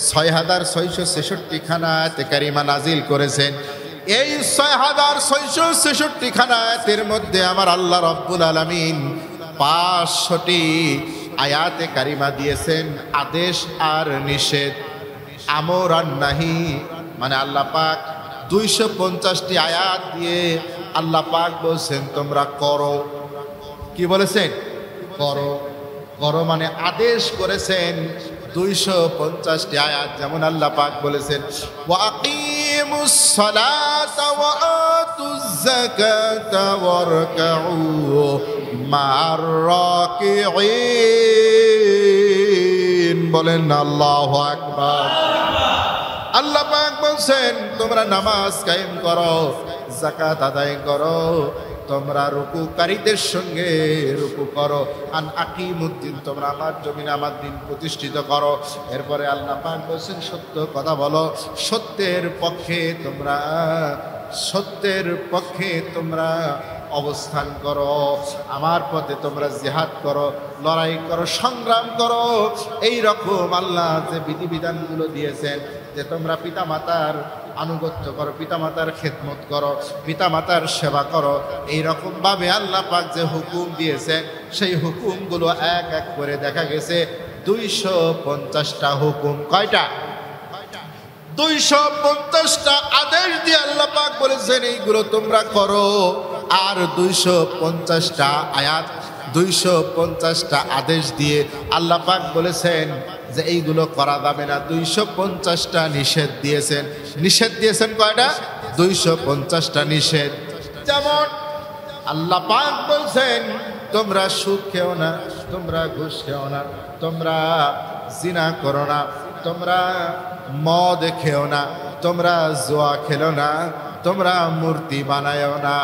৬৬৬৬ খানা আয়াতে কারিমা নাজিল করেছেন। এই ৬৬৬৬ খানা আয়াতের মধ্যে আমার আল্লাহ রাব্বুল আলামিন ৫০০টি আয়াতে কারিমা দিয়েছেন আদেশ আর নিষেধ, আমর আর নাহি। মানে আল্লাহ পাক ২৫০টি আয়াত দিয়ে আল্লাহ পাক বলছেন তোমরা করো। কি বলেছেন? করো। করো মানে আদেশ করেছেন ২৫০টি আয়াত। যেমন আল্লাহ পাক বলেছেন, ওয়া আকিমুস সালাতা ওয়া আতুজ যাকাতা ওয়ারকাউ মা'আর রাকিঈন। বলেন আল্লাহু আকবার। আল্লাহ পাক বলছেন তোমরা নামাজ কায়েম করো, যাকাত আদায় করো, তোমরা রুকুকারীদের সঙ্গে রুকু করো। আন আকিমুদ্দিন, তোমরা আমার জমিনে আমার দিন প্রতিষ্ঠিত করো। এরপরে আল্লাহ পাক বলছেন সত্য কথা বলো, সত্যের পক্ষে তোমরা অবস্থান করো, আমার পথে তোমরা জিহাদ করো, লড়াই করো, সংগ্রাম করো। এই রকম আল্লাহ যে বিধিবিধানগুলো দিয়েছেন, যে তোমরা পিতামাতার আনুগত্য করো, পিতামাতার খেদমত করো, পিতামাতার সেবা করো, এই রকম ভাবে আল্লাহ পাক যে হুকুম দিয়েছে, সেই হুকুমগুলো এক এক করে দেখা গেছে ২৫০টা হুকুম। কয়টা? ২৫০টা আদেশ দিয়ে আল্লাহ পাক বলেছেন এইগুলো তোমরা করো। আর ২৫০টা আয়াত, ২৫০টা আদেশ দিয়ে আল্লাহ পাক বলেছেন যে এইগুলো করা যাবে না। ২৫০টা নিষেধ দিয়েছেন। নিষেধ দিয়েছেন কয়টা? ২৫০টা নিষেধ। যেমন আল্লাহ পাক বলছেন তোমরা সুদ খেও না, তোমরা ঘুষ খেও না, তোমরা জিনা করো না, তোমরা মদ খেও না, তোমরা জুয়া খেলো না, তোমরা মূর্তি বানায়ও না,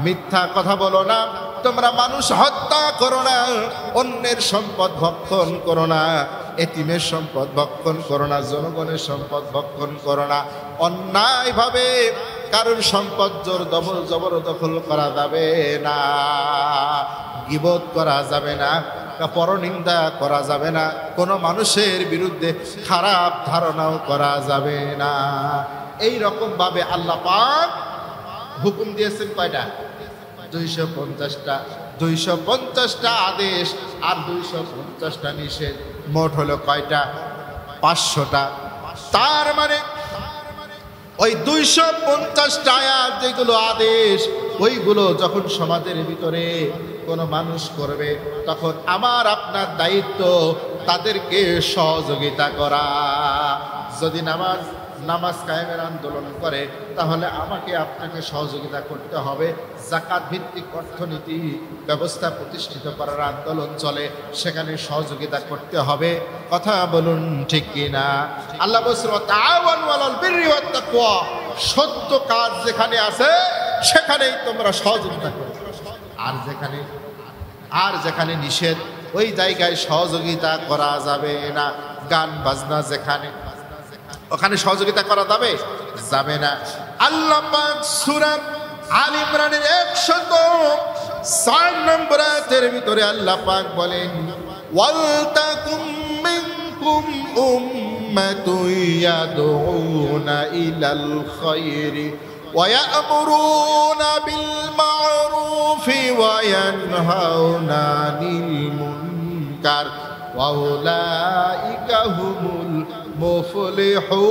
মিথ্যা কথা বলো না, তোমরা মানুষ হত্যা করো না, অন্যের সম্পদ ভক্ষণ করো না, এতিমের সম্পদ ভক্ষণ করো না, জনগণের সম্পদ ভক্ষণ করো না। অন্যায়ভাবে কারোর সম্পদ জোর জবরদখল করা যাবে না, গীবত করা যাবে না, পরনিন্দা করা যাবে না, কোনো মানুষের বিরুদ্ধে খারাপ ধারণাও করা যাবে না। এই রকম ভাবে আল্লাহ পাক হুকুম দিয়েছেন কয়টা? 250টা। 250টা আদেশ আর 250টা নিষেধ, মোট হলো কয়টা? 500টা। তার মানে ওই 250টা আয়াত যেগুলো আদেশ, ওইগুলো যখন সমাজের ভিতরে কোনো মানুষ করবে, তখন আমার আপনার দায়িত্ব তাদেরকে সহযোগিতা করা। যদি নামাজ কায়েমের আন্দোলন করে, তাহলে আমাকে আপনাকে সহযোগিতা করতে হবে। যাকাত ভিত্তিক অর্থনীতি ব্যবস্থা প্রতিষ্ঠিত করার আন্দোলন চলে, সেখানে সহযোগিতা করতে হবে। কথা বলুন ঠিক কিনা? আল্লাহ বলছেন তাআওয়ানু আলাল বিররি ওয়াত তাকওয়া, সত্য কাজ যেখানে আছে সেখানেই তোমরা সহযোগিতা করো। আর যেখানে নিষেধ, ওই জায়গায় সহযোগিতা করা যাবে না। গান বাজনা যেখানে, ওখানে সহযোগিতা করা যাবে না। আল্লাহ পাক সূরা আলে ইমরানের 104 নম্বর আয়াতের ভিতরে আল্লাহ পাক বলেন, ওয়াল তাকুম মিনকুম উম্মাতুন ইয়াদউনা ইলাল খায়রি ওয়া ইয়া'মুরুনা বিল মা'রুফি ওয়া ইয়ানহাউনা আনিল মুনকার ওয়া উলাইকা হুমুল মুফলিহুন।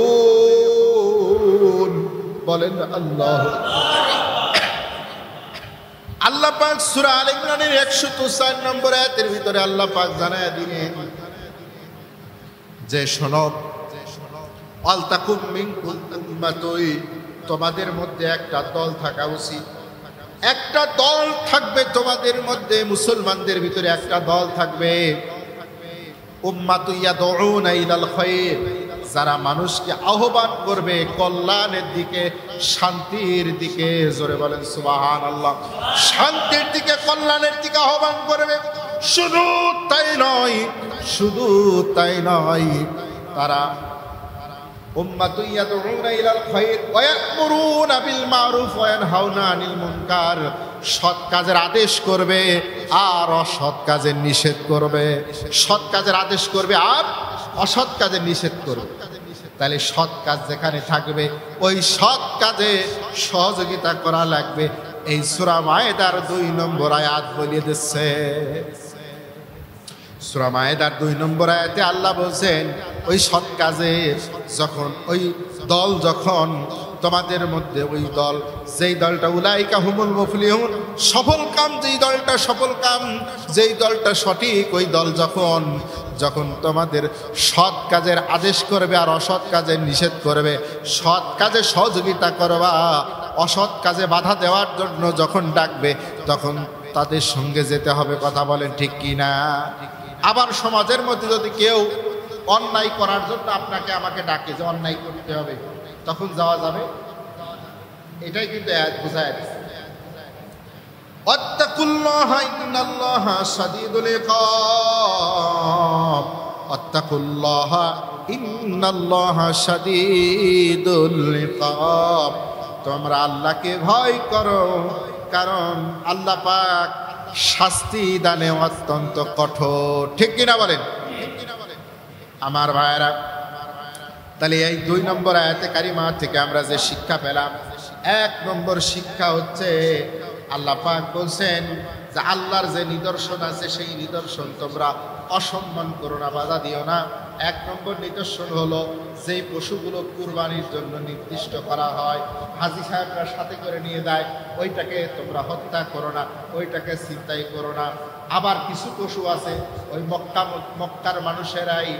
বলেন আল্লাহ। আল্লাহ পাক সূরা আলে ইমরানের 104 নম্বর আয়াতের ভিতরে আল্লাহ পাক জানায়া দিলেন যে শোনো, আল তাকুম মিনকুম উম্মাতুন, তোমাদের মধ্যে একটা দল থাকা উচিত। একটা দল থাকবে তোমাদের মধ্যে, মুসলমানদের ভিতরে একটা দল থাকবে। উম্মাতুন ইয়াদউনা ইলাল খায়র, যারা মানুষকে আহ্বান করবে কল্যাণের দিকে, শান্তির দিকে। জোরে বলেন সুবহানাল্লাহ। শান্তির দিকে, কল্যাণের দিকে আহ্বান করবে। শুধু তাই নয়, তারা উম্মাতুন ইয়াদউনা ইলাল খায়র ওয়া ইয়া'মুরুনা বিল মা'রুফ ওয়া ইয়ানহাউনা আনিল মুনকার, সৎ কাজের আদেশ করবে আর অসৎ কাজের নিষেধ করবে। সৎ কাজের আদেশ করবে আর অসৎ কাজের নিষেধ করবে। তাহলে সৎ কাজ যেখানে থাকবে, ওই সৎ কাজে সহযোগিতা করা লাগবে। এই সূরা মায়েদার 2 নম্বর আয়াত বলে দিচ্ছে। সূরা মায়েদার 2 নম্বর আয়াতে আল্লাহ বলছেন, ওই সৎ কাজে যখন ওই দল, যখন তোমাদের মধ্যে ওই দল, যেই দলটা উলাইকা হুমুল মুফলিহুন, সফল কাম যেই দলটা, সফল কাম যেই দলটা সঠিক, ওই দল যখন তোমাদের সৎ কাজের আদেশ করবে আর অসৎ কাজের নিষেধ করবে, সৎ কাজে সহযোগিতা করবা, অসৎ কাজে বাধা দেওয়ার জন্য যখন ডাকবে, তখন তাদের সঙ্গে যেতে হবে। কথা বলেন ঠিক কি না? আবার সমাজের মধ্যে যদি কেউ অন্যায় করার জন্য আপনাকে আমাকে ডাকে যে অন্যায় করতে হবে, তখন যাওয়া যাবে? এটাই কিন্তু বোঝায়। ওয়াত্তাকুল্লাহা ইন্নাল্লাহা শাদীদুল ইকাব, ওয়াত্তাকুল্লাহা ইন্নাল্লাহা শাদীদুল ইকাব। তোমরা আল্লাহকে ভয় করো, কারণ আল্লাহ পাক শাস্তি দানে অত্যন্ত কঠোর। ঠিক কিনা বলেন আমার ভাইয়েরা? তাহলে এই 2 নম্বর আয়াতে কারিমা থেকে আমরা যে শিক্ষা পেলাম, 1 নম্বর শিক্ষা হচ্ছে আল্লাহ পাক বলছেন যে আল্লাহর যে নিদর্শন আছে, সেই নিদর্শন তোমরা অসম্মান করো না, বাধা দিও না। 1 নম্বর নিদর্শন হলো যেই পশুগুলো কুরবানির জন্য নির্দিষ্ট করা হয়, হাজী সাহেবরা সাথে করে নিয়ে যায়, ওইটাকে তোমরা হত্যা করো না, ওইটাকে ছিনতাই করো না। আবার কিছু পশু আছে ওই মক্কার মানুষেরাই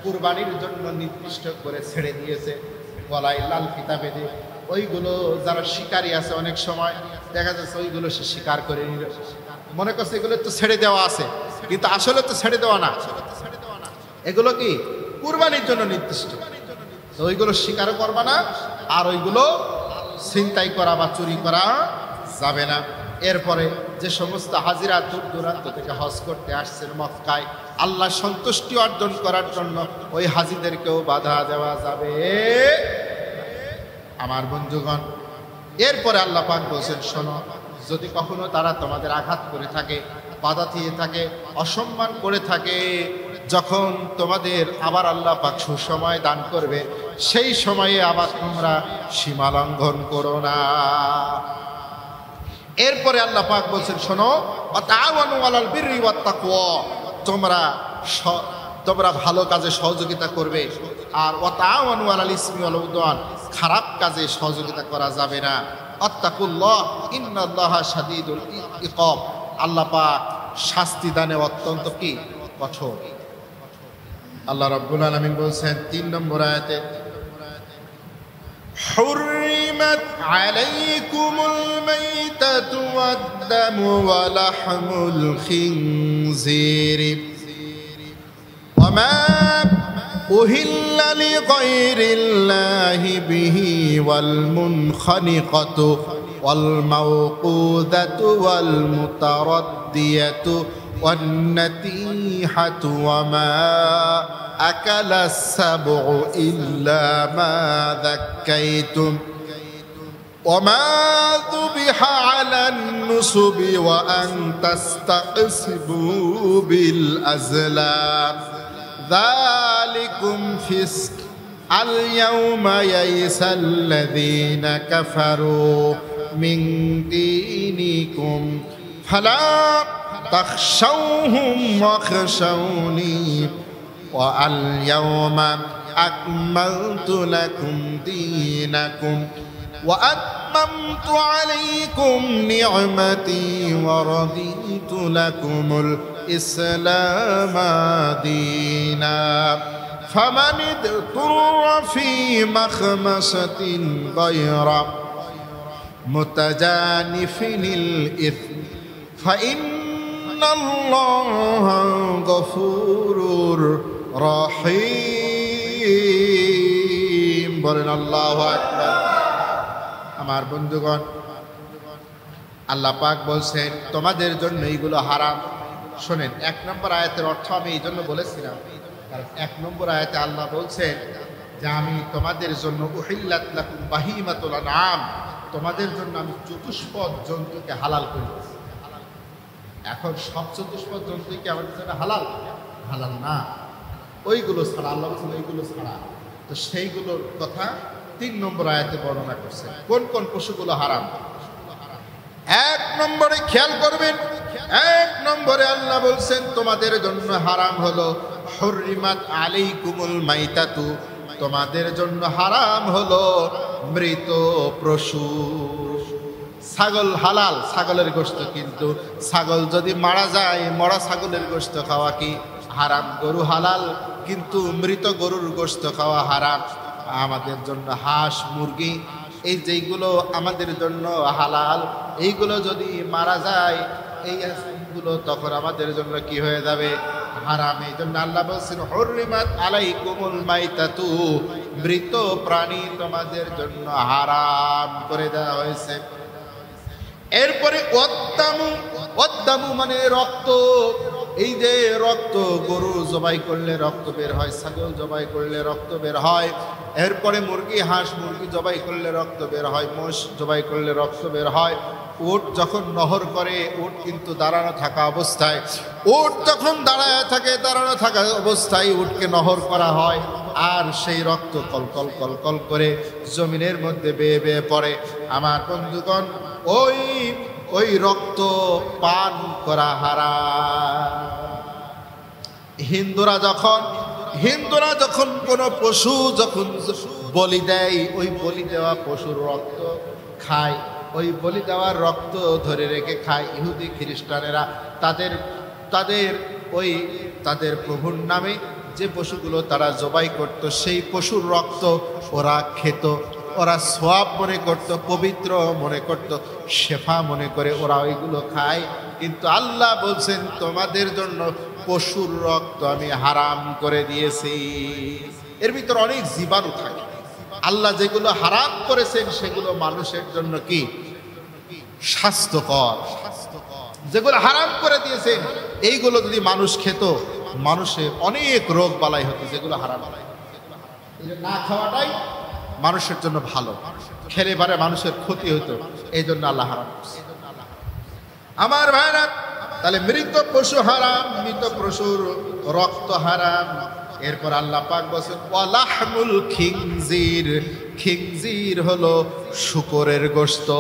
কুরবানির জন্য নির্দিষ্ট করে ছেড়ে দিয়েছে, গলায় লাল ফিতা বেঁধে। ওইগুলো যারা শিকারী আছে, অনেক সময় দেখা যাচ্ছে ওইগুলো সে শিকার করে নিল, মনে করছে এগুলো তো ছেড়ে দেওয়া আছে, কিন্তু আসলে তো ছেড়ে দেওয়া না। এগুলো কি কুরবানির জন্য নির্দিষ্ট, তো ওইগুলো শিকারও করবা না, আর ওইগুলো ছিনতাই করা বা চুরি করা যাবে না। এরপরে যে সমস্ত হাজিরা দূর দূরান্ত থেকে হজ করতে আসছেন মক্কায়, আল্লাহ সন্তুষ্টি অর্জন করার জন্য ওই হাজিদেরকেও বাধা দেওয়া যাবে। আমার বন্ধুগণ, এরপরে আল্লাহ পাক বলছেন, শোনো, যদি কখনো তারা তোমাদের আঘাত করে থাকে, বাধা দিয়ে থাকে, অসম্মান করে থাকে, যখন তোমাদের আবার আল্লাহ পাক সুসময় দান করবে, সেই সময়ে আবার তোমরা সীমা লঙ্ঘন করো না। এরপরে আল্লাহ পাক বলছেন, শোনো, ওয়াতাআওয়ানু আলাল বিররি ওয়াত তাকওয়া, তোমরা ভালো কাজে সহযোগিতা করবে, আর ওয়াতাআওয়ানু আলাল ইসমি ওয়াল উদওয়ান, খারাপ কাজে সহযোগিতা করা যাবে না। আত্তাকুল্লাহ ইন্নাল্লাহা শাদীদুল ইকাব, আল্লাহ পাক শাস্তি দানে অত্যন্ত কি কঠোর। আল্লাহ রাব্বুল আলামিন বলছেন 3 নম্বর আয়াতে, حرمت عليكم الميتة والدم ولحم الخنزير وما أهل لغير الله به والمنخنقة والموقوذة والمتردية والنتيحة وما أكل السبع إلا ما ذكيتم وما ذبح على النصب وأن تستقسموا بالأزلام ذلكم فسق اليوم يئس الذين كفروا من دينكم فلا تخشوهم واخشوني واليوم أكملت لكم دينكم وأتممت عليكم نعمتي ورضيت لكم الإسلام دينا فمن اضطر في مخمصة غير متجانف للإثم فإن الله غفور رحيم বলেন আল্লাহু আকবার। আমার বন্ধুগণ, আল্লাহ পাক বলছেন তোমাদের জন্য এইগুলো হারাম। শোনেন, 1 নম্বর আয়াতের অর্থ আমি এই জন্য বলেছিলাম, কারণ 1 নম্বর আয়াতে আল্লাহ বলছেন যে আমি তোমাদের জন্য উহিল্লাত লাকুম বাহিমাতুল আনআম, তোমাদের জন্য আমি চতুষ্পদ জন্তুকে হালাল করেছি। এখন সব চতুষ্পদ জন্তুই কি আমাদের জন্য হালাল? হালাল না, ওইগুলো ছাড়া। আল্লাহ বলছেন ওইগুলো ছাড়া। তো সেইগুলোর কথা 3 নম্বর আয়াতে বর্ণনা করছে। কোন কোন পশুগুলো হারাম? 1 নম্বরে খেয়াল করবেন, 1 নম্বরে আল্লাহ বলছেন তোমাদের জন্য হারাম হলো হুররিমাত আলাইকুমুল মাইতাতু, তোমাদের জন্য হারাম হলো মৃত পশু। ছাগল হালাল, ছাগলের গোশত, কিন্তু ছাগল যদি মারা যায়, মরা ছাগলের গোশত খাওয়া কি হারাম। গরু হালাল, কিন্তু মৃত গরুর গোশত খাওয়া হারাম। আমাদের জন্য হাঁস, মুরগি, এই যেগুলো আমাদের জন্য হালাল, এইগুলো যদি মারা যায়, এইগুলো তখন আমাদের জন্য কি হয়ে যাবে? হারাম। এই জন্য আল্লাহ বলছেন হুররিমাত আলাইকুমুল মাইতাতু, মৃত প্রাণী তোমাদের জন্য হারাম করে দেওয়া হয়েছে। এরপরে ওয়াদ্দামু মানে রক্ত। এই যে রক্ত, গরু জবাই করলে রক্ত বের হয়, ছাগল জবাই করলে রক্ত বের হয়, এরপরে মুরগি, হাঁস, মুরগি জবাই করলে রক্ত বের হয়, মোষ জবাই করলে রক্ত বের হয়। উট যখন নহর করে, উট কিন্তু দাঁড়ানো থাকা অবস্থায়, উট যখন দাঁড়ায় থাকে, দাঁড়ানো থাকা অবস্থায় উটকে নহর করা হয়, আর সেই রক্ত কলকল কলকল করে জমিনের মধ্যে বেয়ে বেয়ে পড়ে। আমার বন্ধুগণ, ওই রক্ত পান করা হারাম। হিন্দুরা যখন কোনো পশু যখন বলি দেয়, ওই বলি দেওয়া পশুর রক্ত খায়, ওই বলি দেওয়ার রক্ত ধরে রেখে খায়। ইহুদি খ্রিস্টানেরা তাদের প্রভুর নামে যে পশুগুলো তারা জবাই করত, সেই পশুর রক্ত ওরা খেত, ওরা সোয়াব মনে করত, পবিত্র মনে করত, শেফা মনে করে ওরা ওইগুলো খায়। কিন্তু আল্লাহ বলছেন তোমাদের জন্য পশুর রক্ত আমি হারাম করে দিয়েছি। এর ভিতর অনেক জীবাণু থাকে। আল্লাহ যেগুলো হারাম করেছেন সেগুলো মানুষের জন্য কি স্বাস্থ্যকর। যেগুলো হারাম করে দিয়েছেন এইগুলো যদি মানুষ খেত মানুষের অনেক রোগ বালাই হতো যেগুলো হারাম। না খাওয়াটাই মানুষের জন্য ভালো, খেলে পারে মানুষের ক্ষতি হতো, এই জন্য আল্লাহ হারাম করছে। আমার ভাইরা, তাহলে মৃত পশু হারাম, মৃত পশুর রক্ত হারাম। এরপর আল্লাহ পাক বলেন ওয়ালাহমুল খিনজির, খিনজির হলো শূকরের গোশত।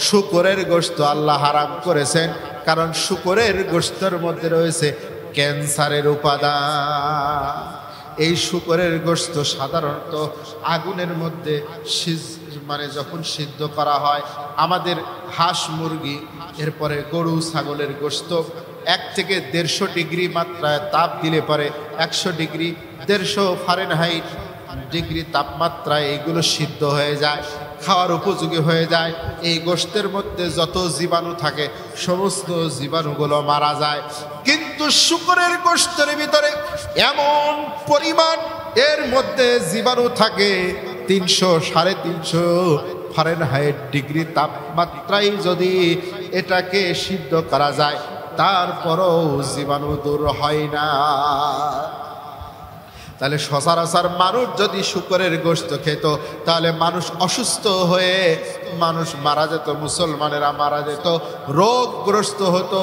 শূকরের গোশত আল্লাহ হারাম করেছেন, কারণ শূকরের গোশতের মধ্যে রয়েছে ক্যান্সারের উপাদান। এই শূকরের গোশত সাধারণত আগুনের মধ্যে মানে যখন সিদ্ধ করা হয়, আমাদের হাঁস মুরগি এরপরে গরু ছাগলের গোশত 1 থেকে 150 ডিগ্রি মাত্রায় তাপ দিলে পরে 100 ডিগ্রি 150 ফারেনহাইট ডিগ্রি তাপমাত্রায় এইগুলো সিদ্ধ হয়ে যায়, খাওয়ার উপযোগী হয়ে যায়। এই গোশতের মধ্যে যত জীবাণু থাকে সমস্ত জীবাণুগুলো মারা যায়। কিন্তু শূকরের গোশতের ভিতরে এমন পরিমাণ এর মধ্যে জীবাণু থাকে 300-350 ফারেনহাইট ডিগ্রি তাপমাত্রায় যদি এটাকে সিদ্ধ করা যায়, তারপরও জীবাণু দূর হয় না। তাহলে সচরাচর মানুষ যদি শূকরের গোশত খেত, তাহলে মানুষ অসুস্থ হয়ে মানুষ মারা যেত, মুসলমানেরা মারা যেত, রোগগ্রস্ত হতো।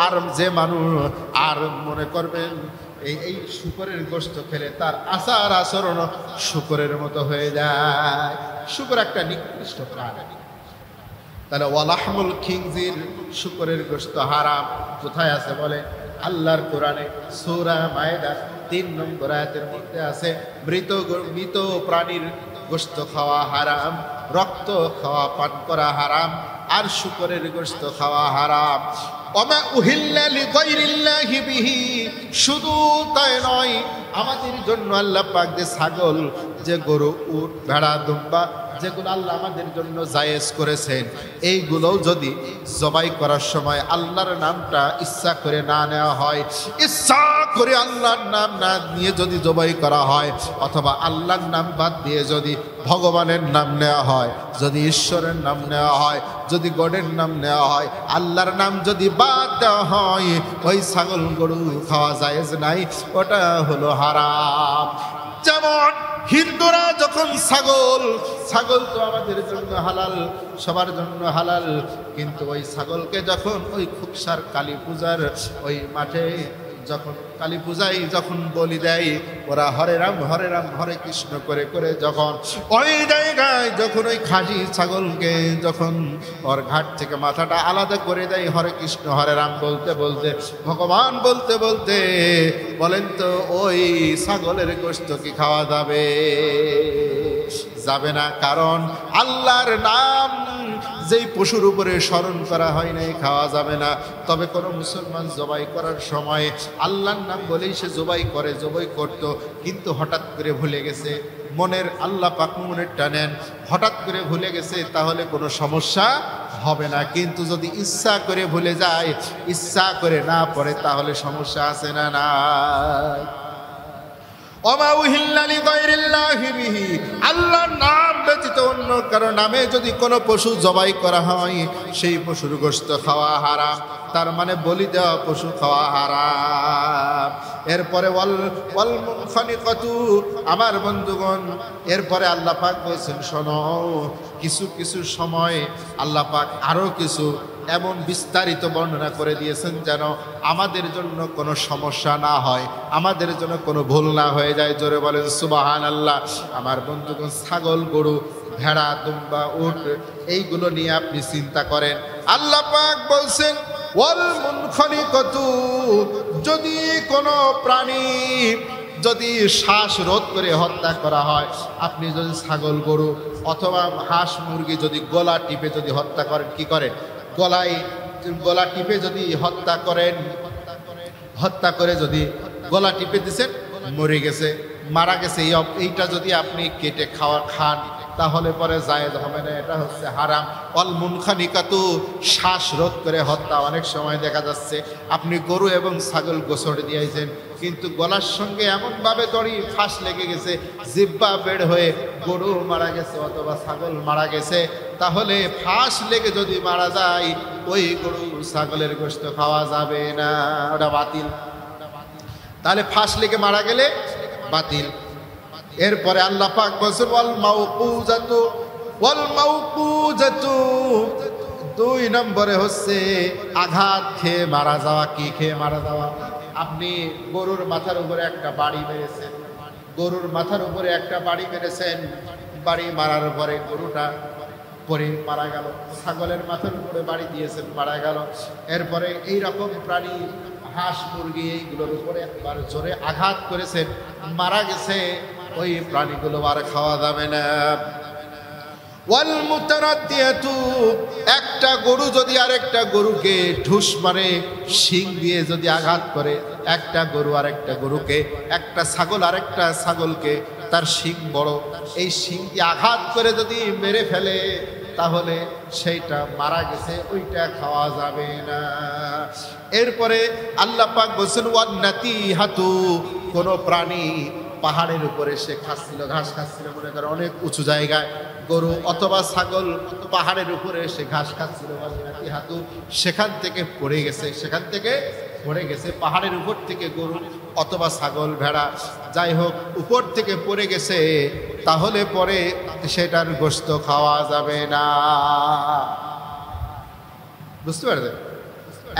আর যে মানুষ আর মনে করবেন এই শূকরের গোশত খেলে তার আচার আচরণ শূকরের মতো হয়ে যায়। শূকর একটা নিকৃষ্ট প্রাণী। তাহলে ওয়ালাহমুল খিনজির, শূকরের গোশত হারাম। কোথায় আছে বলে? আল্লাহর কোরআনে সূরা মায়েদা 3 নম্বর আয়াতের মধ্যে আছে মৃত প্রাণীর গোশত খাওয়া হারাম, রক্ত খাওয়া পান করা হারাম, আর শূকরের গোশত খাওয়া হারাম। ওমা উহিল্লা লিগাইরিল্লাহি বিহি, শুধু তাই নয়, আমাদের জন্য আল্লাহ পাক যে ছাগল, যে গরু, উট, ভেড়া, দুম্বা যেগুলো আল্লাহ আমাদের জন্য জায়েজ করেছেন, এইগুলোও যদি জবাই করার সময় আল্লাহর নামটা ইচ্ছা করে না নেওয়া হয়, ইচ্ছা করে আল্লাহর নাম না নিয়ে যদি জবাই করা হয়, অথবা আল্লাহর নাম বাদ দিয়ে যদি ভগবানের নাম নেওয়া হয়, যদি ঈশ্বরের নাম নেওয়া হয়, যদি গডের নাম নেওয়া হয়, আল্লাহর নাম যদি বাদ দেওয়া হয়, ওই ছাগল গরু খাওয়া জায়েজ নাই, ওটা হলো হারাম। যেমন হিন্দুরা যখন ছাগল তো আমাদের জন্য হালাল, সবার জন্য হালাল, কিন্তু ওই ছাগলকে যখন ওই খুবসার কালী পূজার ওই মাঠে যখন কালী পূজায় যখন বলি দেয়, ওরা হরে রাম হরে কৃষ্ণ করে করে যখন ওই জায়গায় যখন ওই খাসি ছাগলকে যখন ওর ঘাট থেকে মাথাটা আলাদা করে দেয়, হরে কৃষ্ণ হরে রাম বলতে বলতে, ভগবান বলতে বলতে, বলেন তো ওই ছাগলের গোশত কি খাওয়া যাবে? যাবে না। কারণ আল্লাহর নাম যেই পশুর উপরে স্মরণ করা হয় নাই, খাওয়া যাবে না। তবে কোনো মুসলমান জবাই করার সময় আল্লাহর নাম বলেই সে জবাই করত, কিন্তু হঠাৎ করে ভুলে গেছে, মনের আল্লাহ পাক মনের টানেন, হঠাৎ করে ভুলে গেছে, তাহলে কোনো সমস্যা হবে না। কিন্তু যদি ইচ্ছা করে ভুলে যায়, ইচ্ছা করে না পড়ে, তাহলে সমস্যা আছে না? না। ওমা উহিল্লা লিগাইরিল্লাহি বিহি, আল্লাহর নাম ব্যতীত অন্য কারো নামে যদি কোনো পশু জবাই করা হয়, সেই পশুর গোশত খাওয়া হারাম। তার মানে বলি দেওয়া পশু খাওয়া হারাম। এরপরে ওয়াল মুনখানিকাতু, আমার বন্ধুগণ, এরপরে আল্লাহ পাক বলেছেন, শোনো, কিছু সময় আল্লাহ পাক আরো কিছু এমন বিস্তারিত বর্ণনা করে দিয়েছেন যেন আমাদের জন্য কোনো সমস্যা না হয়, আমাদের জন্য কোনো ভুল না হয়ে যায়। জোরে বলেন সুবহানাল্লাহ। আমার বন্ধুগণ, ছাগল, গরু, ভেড়া, দুম্বা, উট, এইগুলো নিয়ে আপনি চিন্তা করেন। আল্লাহ পাক বলছেন ওয়াল মুনখানিকাতু, যদি কোনো প্রাণী যদি শ্বাসরোধ করে হত্যা করা হয়, আপনি যদি ছাগল, গরু অথবা হাঁস, মুরগি যদি গলা টিপে যদি হত্যা করেন, কি করেন? গলা টিপে যদি হত্যা করেন, হত্যা করে যদি গলা টিপে দিচ্ছেন, মরে গেছে, মারা গেছে, এইটা যদি আপনি কেটে খান, তাহলে পরে জায়েজ হবে না, এটা হচ্ছে হারাম। অল মুনখানিকাতু, শ্বাসরোধ করে হত্যা। অনেক সময় দেখা যাচ্ছে আপনি গরু এবং ছাগল গোসর দিয়েছেন, কিন্তু গলার সঙ্গে এমনভাবে দড়ি ফাঁস লেগে গেছে, জিহ্বা বের হয়ে গরু মারা গেছে অথবা ছাগল মারা গেছে, তাহলে ফাঁস লেগে যদি মারা যায়, ওই গরু ছাগলের গোশত খাওয়া যাবে না, ওটা বাতিল। তাহলে ফাঁস লেগে মারা গেলে বাতিল। এরপরে আল্লাহ পাক বলেন ওয়াল মাউকুজাতু, 2 নম্বরে হচ্ছে আঘাত খেয়ে মারা যাওয়া। কি খেয়ে মারা যাওয়া? আপনি গরুর মাথার উপরে একটা বাড়ি মেরেছেন, গরুর মাথার উপরে একটা বাড়ি মেরেছেন, বাড়ি মারার পরে গরুটা পরে মারা গেল। ছাগলের মাথার উপরে বাড়ি দিয়েছেন, মারা গেল। এরপরে এই রকম প্রাণী, হাঁস মুরগি, এইগুলোর উপরে একবার জোরে আঘাত করেছেন, মারা গেছে, ওই প্রাণীগুলো আর খাওয়া যাবে না। ওয়াল মুতারাদ্দিয়াতু, একটা গরু যদি আরেকটা গরুকে ঢুস মারে, শিং দিয়ে যদি আঘাত করে, একটা গরু আরেকটা গরুকে, একটা ছাগল আরেকটা ছাগলকে, তার শিং বড়, এই শিং দিয়ে আঘাত করে যদি মেরে ফেলে, তাহলে সেইটা মারা গেছে, ওইটা খাওয়া যাবে না। এরপরে আল্লাহ পাক বলেন ওয়ান নাতিহাতু, কোন প্রাণী পাহাড়ের উপরে সে খাচ্ছিল, ঘাস খাচ্ছিল, মনে করে অনেক উঁচু জায়গায়, গরু অথবা ছাগল পাহাড়ের উপরে সে ঘাস খাচ্ছিল, হাতু সেখান থেকে পড়ে গেছে, সেখান থেকে পড়ে গেছে, পাহাড়ের উপর থেকে গরু অথবা ছাগল ভেড়া যাই হোক উপর থেকে পড়ে গেছে, তাহলে পরে সেটার গোশত খাওয়া যাবে না। বুঝতে পারছেন?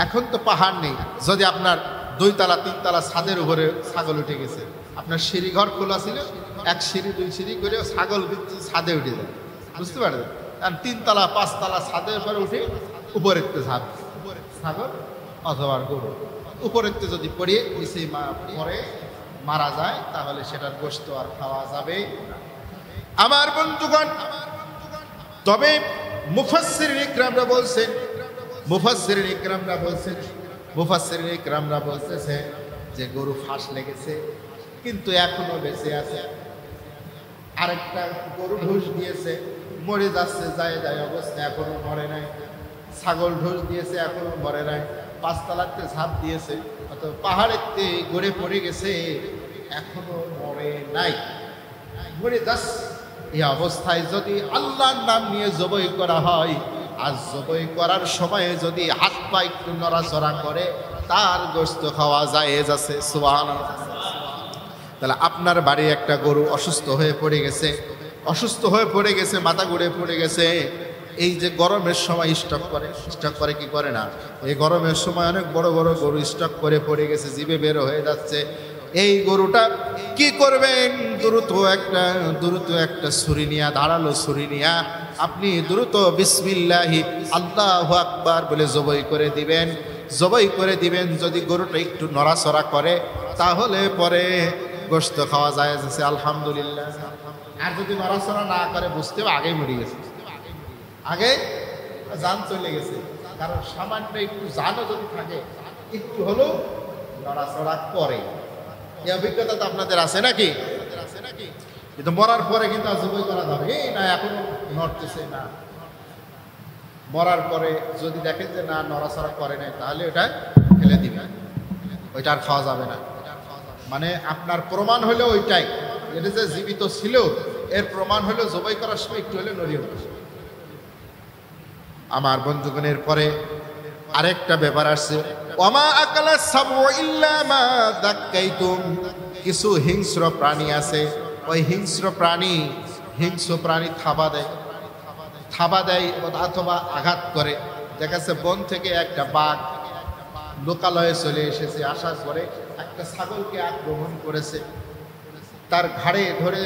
এখন তো পাহাড় নেই, যদি আপনার 2 তলা 3 তলা ছাদের উপরে ছাগল উঠে গেছে, আপনার সিঁড়ি ঘর খোলা ছিল, 1 সিঁড়ি 2 সিঁড়ি করে ছাগল ছাদে উঠে যায়। বুঝতে পারছেন? আর 3 তলা 5 তলা ছাদের উপরে উঠে উপরের ছাগল অথবা গরু উপরের যদি পড়িয়ে নিচে পরে মারা যায়, তাহলে সেটার গোশত আর খাওয়া যাবে আমার বন্ধুগণ। তবে মুফাসসিরিন ইকরামরা বলছেন যে গরু ফাঁস লেগেছে কিন্তু এখনো বেঁচে আছে, আরেকটা গরু ঢুস দিয়েছে, মরে যাচ্ছে, যায় অবস্থা, এখনো মরে নাই। ছাগল ঢুস দিয়েছে, এখনো মরে নাই। 5 তলাতে ঝাঁপ দিয়েছে, অথবা পাহাড়েতে গড়ে পড়ে গেছে, এখনো মরে নাই, মরে যাচ্ছে। এই অবস্থায় যদি আল্লাহর নাম নিয়ে জবাই করা হয়, আর জবাই করার সময়ে যদি হাত পা একটু নড়াচড়া করে, তার গোশত খাওয়া জায়েজ আছে। সুবহানাল্লাহ। তাহলে আপনার বাড়ি একটা গরু অসুস্থ হয়ে পড়ে গেছে, মাথা ঘুরে পড়ে গেছে, এই যে গরমের সময় স্টক করে কি করে না, এই গরমের সময় অনেক বড় বড় গরু স্টক করে পড়ে গেছে, জিভে বের হয়ে যাচ্ছে, এই গরুটা কি করবেন? দ্রুত একটা ছুরি নিয়া, ধারালো ছুরি নিয়া আপনি দ্রুত বিসমিল্লাহি আল্লাহু আকবার বলে জবাই করে দিবেন। যদি গরুটা একটু নড়াচড়া করে, তাহলে পরে গোশত খাওয়া যায় আছে, আলহামদুলিল্লাহ। আর যদি নড়াচড়া না করে, বুঝতেও আগেই মরে গেছে, আগে জান চলে গেছে। কারণ সামান্য একটু জানও যদি থাকে, একটু হলেও নড়াচড়া করে। এই অভিজ্ঞতা তো আপনাদের আছে নাকি? কিন্তু মরার পরে কিন্তু আর জবাই করা যাবে না, এখনো নড়তেছে না। মরার পরে যদি দেখেন যে না, নড়াচড়া করে নাই, তাহলে ওটা ফেলে দিবেন, ওইটা আর খাওয়া যাবে না। মানে আপনার প্রমাণ হলো ওইটাই, এটা যে জীবিত ছিল এর প্রমাণ হলো জবাই করার সময় একটু হলে নড়িয়ে উঠেছে। আমার বন্ধুগণের পরে আরেকটা ব্যাপার আসছে, ওমা আকালা সাবু ইল্লা মা দাক্কাইতুম। কিছু হিংস্র প্রাণী আছে, ওই হিংস্র প্রাণী থাবা দেয় অথবা আঘাত করে। দেখা যাচ্ছে বন থেকে একটা বাঘ লোকালয়ে চলে এসেছে, আসার পরে একটা ছাগলকে আক্রমণ করেছে, তার ঘাড়ে ধরে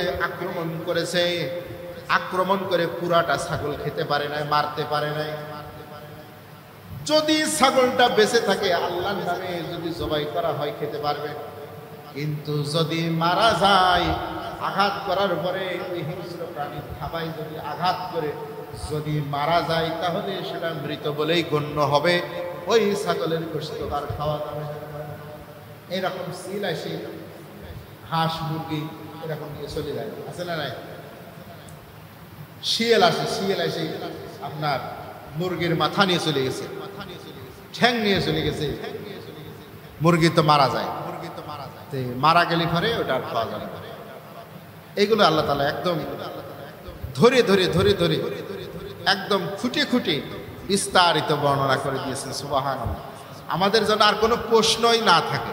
আক্রমণ করে পুরাটা ছাগল খেতে পারে নাই, মারতে পারে নাই। যদি ছাগলটা বেঁচে থাকে, আল্লাহর নামে যদি জবাই করা হয়, খেতে পারবে। কিন্তু যদি মারা যায়, আঘাত করার পরে ওই হিংস্র প্রাণী থাবাই যদি আঘাত করে যদি মারা যায়, তাহলে সেটা মৃত বলেই গণ্য হবে, ওই ছাগলের গোশত আর খাওয়া যাবে না। এরকম সিল আসে, হাঁস মুরগি এরকম নিয়ে চলে যায়, আছে না নাই? শিয়াল আসে আপনার মুরগির মাথা নিয়ে চলে গেছে, ঠ্যাং নিয়ে চলে গেছে, মুরগি তো মারা যায়, মারা গেলে পরে ওটা আর খাওয়া যাবে। এইগুলো আল্লাহ তাআলা একদম ধরে একদম খুঁটে বিস্তারিত বর্ণনা করে দিয়েছেন। সুবহানাল্লাহ। আমাদের জন্য আর কোনো প্রশ্নই না থাকে,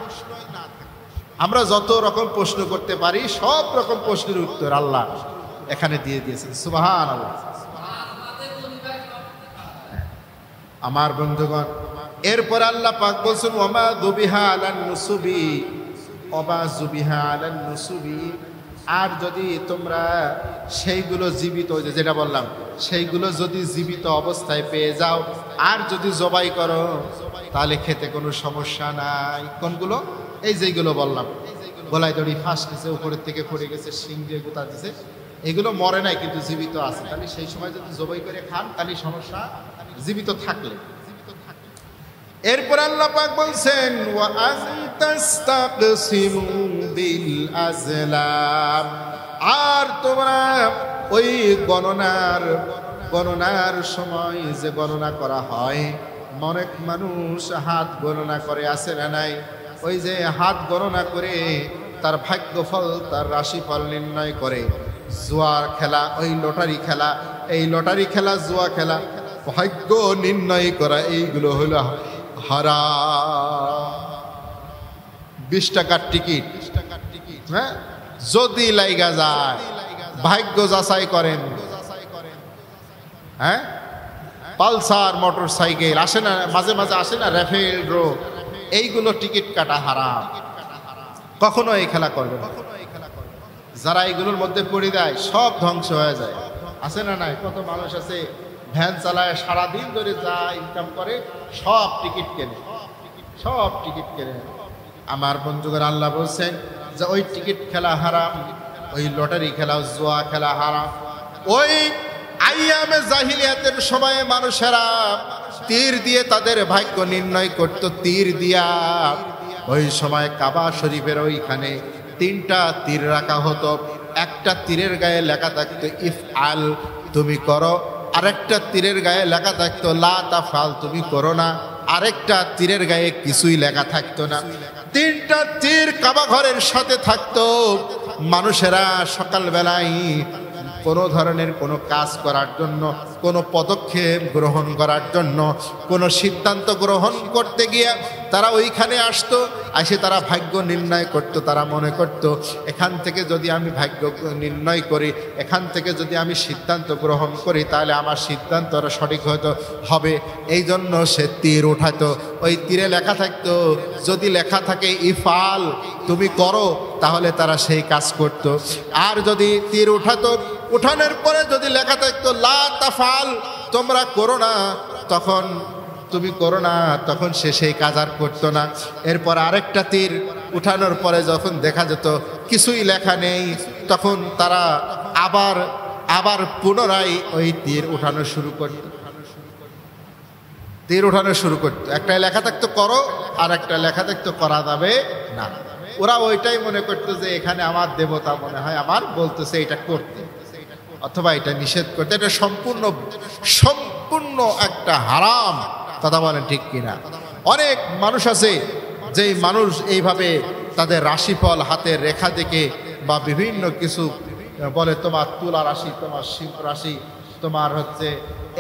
আমরা যত রকম প্রশ্ন করতে পারি সব রকম প্রশ্নের উত্তর আল্লাহ এখানে দিয়ে দিয়েছেন। সুবহানাল্লাহ। আমার বন্ধুগণ, এরপর আল্লাহ পাক বলছেন ওয়ামা যুবিহা আলান নুসুবি ওমা যুবিহা আলান নুসুবি, আর যদি তোমরা সেইগুলো জীবিত, যেটা বললাম, সেইগুলো যদি জীবিত অবস্থায় পেয়ে যাও আর যদি জবাই করো তাহলে খেতে কোনো সমস্যা নাই। কোনগুলো? এই যেগুলো বললাম, গলায় দড়ি ফাঁস গেছে, উপরের থেকে পড়ে গেছে, শিং দিয়ে গোতা দিছে, এগুলো মরে নাই কিন্তু জীবিত আছে, তাহলে সেই সময় যদি জবাই করে খান তাহলে সমস্যা, জীবিত থাকলে। এরপর আল্লাহ পাক বলছেন ওয়া আনতাস্তাকসিমু বিল আজলাম, আর তোমরা ওই গণনার সময় যে গণনা করা হয়, অনেক মানুষ হাত গণনা করে, আছে না নাই? ওই যে হাত গণনা করে তার ভাগ্যফল, তার রাশিফল নির্ণয় করে। জুয়ার খেলা, ওই লটারি খেলা, এই লটারি খেলা, জুয়া খেলা, ভাগ্য নির্ণয় করা, এইগুলো হলো হারাম। 20 টাকার টিকিট, হ্যাঁ, যদি লাইগা যায়, ভাগ্য যাচাই করেন। হ্যাঁ, পালসার মোটর সাইকেল আসে না, মাঝে মাঝে আসে না, র্যাফেল ড্র, এইগুলো টিকিট কাটা হারাম। কখনো এই খেলা করবে না। যারা এইগুলোর মধ্যে পড়ে দেয় সব ধ্বংস হয়ে যায়। আছে না নাই? কত মানুষ আছে ভ্যান চালায়, সারাদিন ধরে যা ইনকাম করে সব টিকিট কেনে, সব টিকিট কেনে। আমার বন্ধুগণ, আল্লাহ বলছেন যে ওই টিকিট খেলা হারাম, ওই লটারি খেলা, জুয়া খেলা হারাম। ওই আইয়ামে জাহিলিয়াতের সময়ে মানুষেরা তীর দিয়ে তাদের ভাগ্য নির্ণয় করত, তীর দিয়া। ওই সময় কাবা শরীফের ওইখানে 3টা তীর রাখা হতো। একটা তীরের গায়ে লেখা থাকতো ইফআল, তুমি করো। আরেকটা তীরের গায়ে লেখা থাকতো লা তাফআল, তুমি করো না। আরেকটা তীরের গায়ে কিছুই লেখা থাকতো না। 3টা তীর কাবা ঘরের সাথে থাকতো। মানুষেরা সকালবেলায় কোনো ধরনের কোনো কাজ করার জন্য, কোনো পদক্ষেপ গ্রহণ করার জন্য, কোনো সিদ্ধান্ত গ্রহণ করতে গিয়ে তারা ওইখানে আসতো, এসে তারা ভাগ্য নির্ণয় করত। তারা মনে করত এখান থেকে যদি আমি ভাগ্য নির্ণয় করি, এখান থেকে যদি আমি সিদ্ধান্ত গ্রহণ করি, তাহলে আমার সিদ্ধান্তটা সঠিক হয়তো হবে। এই জন্য সে তীর উঠাতো। ওই তীরে লেখা থাকতো, যদি লেখা থাকে ইফআল, তুমি করো, তাহলে তারা সেই কাজ করত। আর যদি তীর উঠাতো, উঠানোর পরে যদি লেখা থাকতো লা তাফআল, তোমরা করো না, তখন তুমি করো না, তখন সে সেই কাজ আর করতো না। এরপর আরেকটা তীর উঠানোর পরে যখন দেখা যেত কিছুই লেখা নেই, তখন তারা আবার পুনরায় ওই তীর উঠানো শুরু করত। তীর উঠানো শুরু করতো। একটা লেখা থাকতো করো, আর একটা লেখা থাকতো করা যাবে না। ওরা ওইটাই মনে করতো যে এখানে আমার দেবতা মনে হয় আমার বলতেছে এটা করতে, অথবা এটা নিষেধ করতে। এটা সম্পূর্ণ একটা হারাম। কথা বলেন ঠিক কিনা? অনেক মানুষ আছে যেই মানুষ এইভাবে তাদের রাশিফল হাতের রেখা দেখে বা বিভিন্ন কিছু বলে, তোমার তুলা রাশি, তোমার সিংহ রাশি, তোমার হচ্ছে